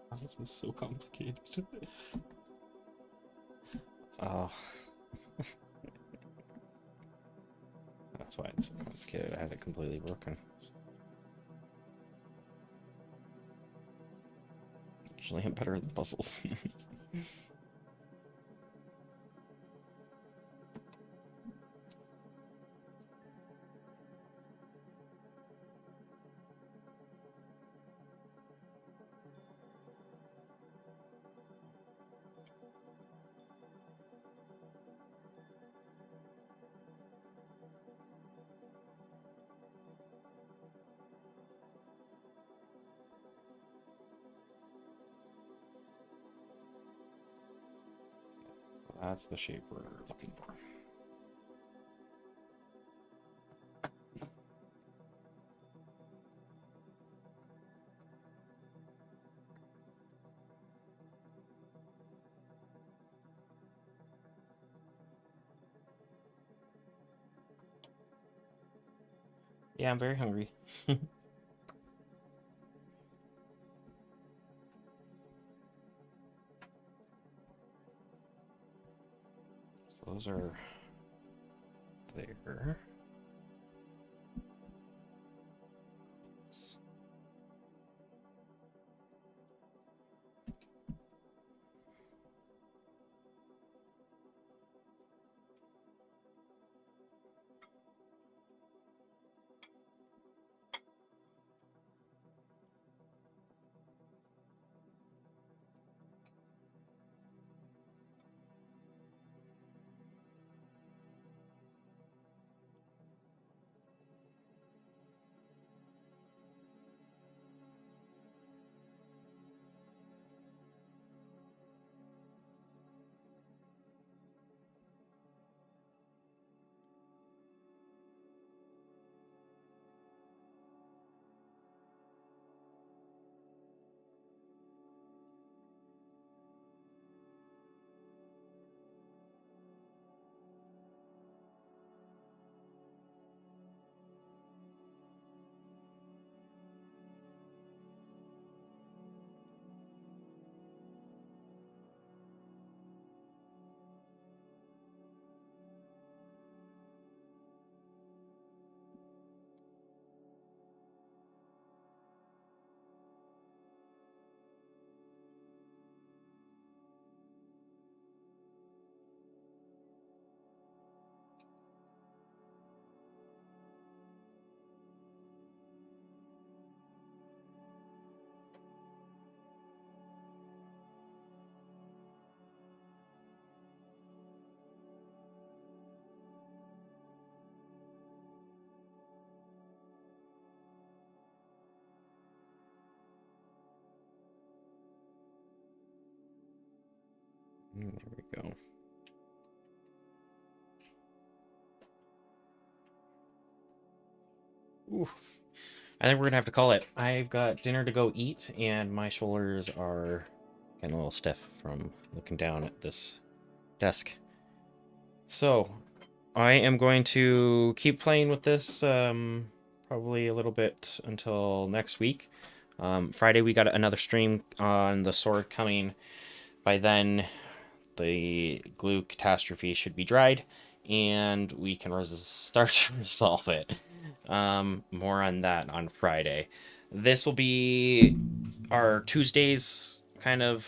How is this so complicated? Oh, that's why it's so complicated. I had it completely broken. Usually I'm better at puzzles. That's the shape we're looking for. Yeah, I'm very hungry. So those are there. Ooh, I think we're gonna have to call it. I've got dinner to go eat, and my shoulders are getting a little stiff from looking down at this desk. So, I am going to keep playing with this probably a little bit until next week. Friday, we got another stream on the sword coming. By then, the glue catastrophe should be dried, and we can start to resolve it. More on that on Friday. This will be our Tuesdays kind of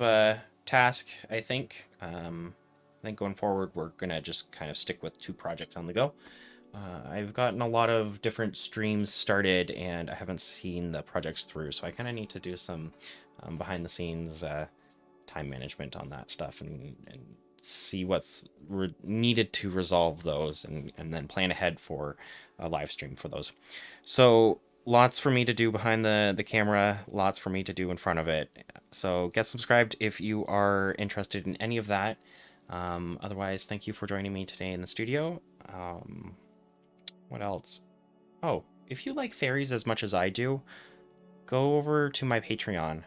task, I think. I think going forward, we're gonna just kind of stick with 2 projects on the go. I've gotten a lot of different streams started, and I haven't seen the projects through, so I kind of need to do some behind the scenes time management on that stuff and see what's needed to resolve those and then plan ahead for a live stream for those. So lots for me to do behind the camera, lots for me to do in front of it. So get subscribed if you are interested in any of that. Otherwise, thank you for joining me today in the studio. What else? Oh, if you like fairies as much as I do, go over to my Patreon.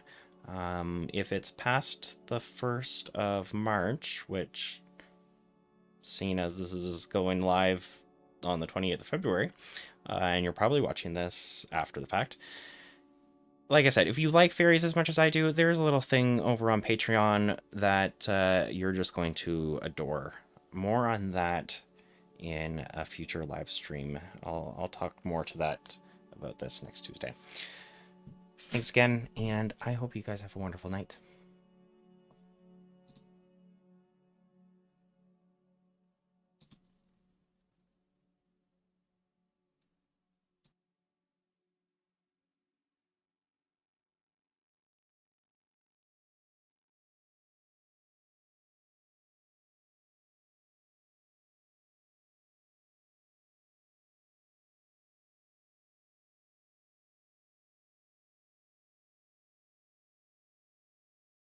If it's past the 1st of March, which, seeing as this is going live on the 28th of February, and you're probably watching this after the fact, like I said, if you like fairies as much as I do, there's a little thing over on Patreon that you're just going to adore. More on that in a future live stream. I'll talk more to that about this next Tuesday. Thanks again, and I hope you guys have a wonderful night.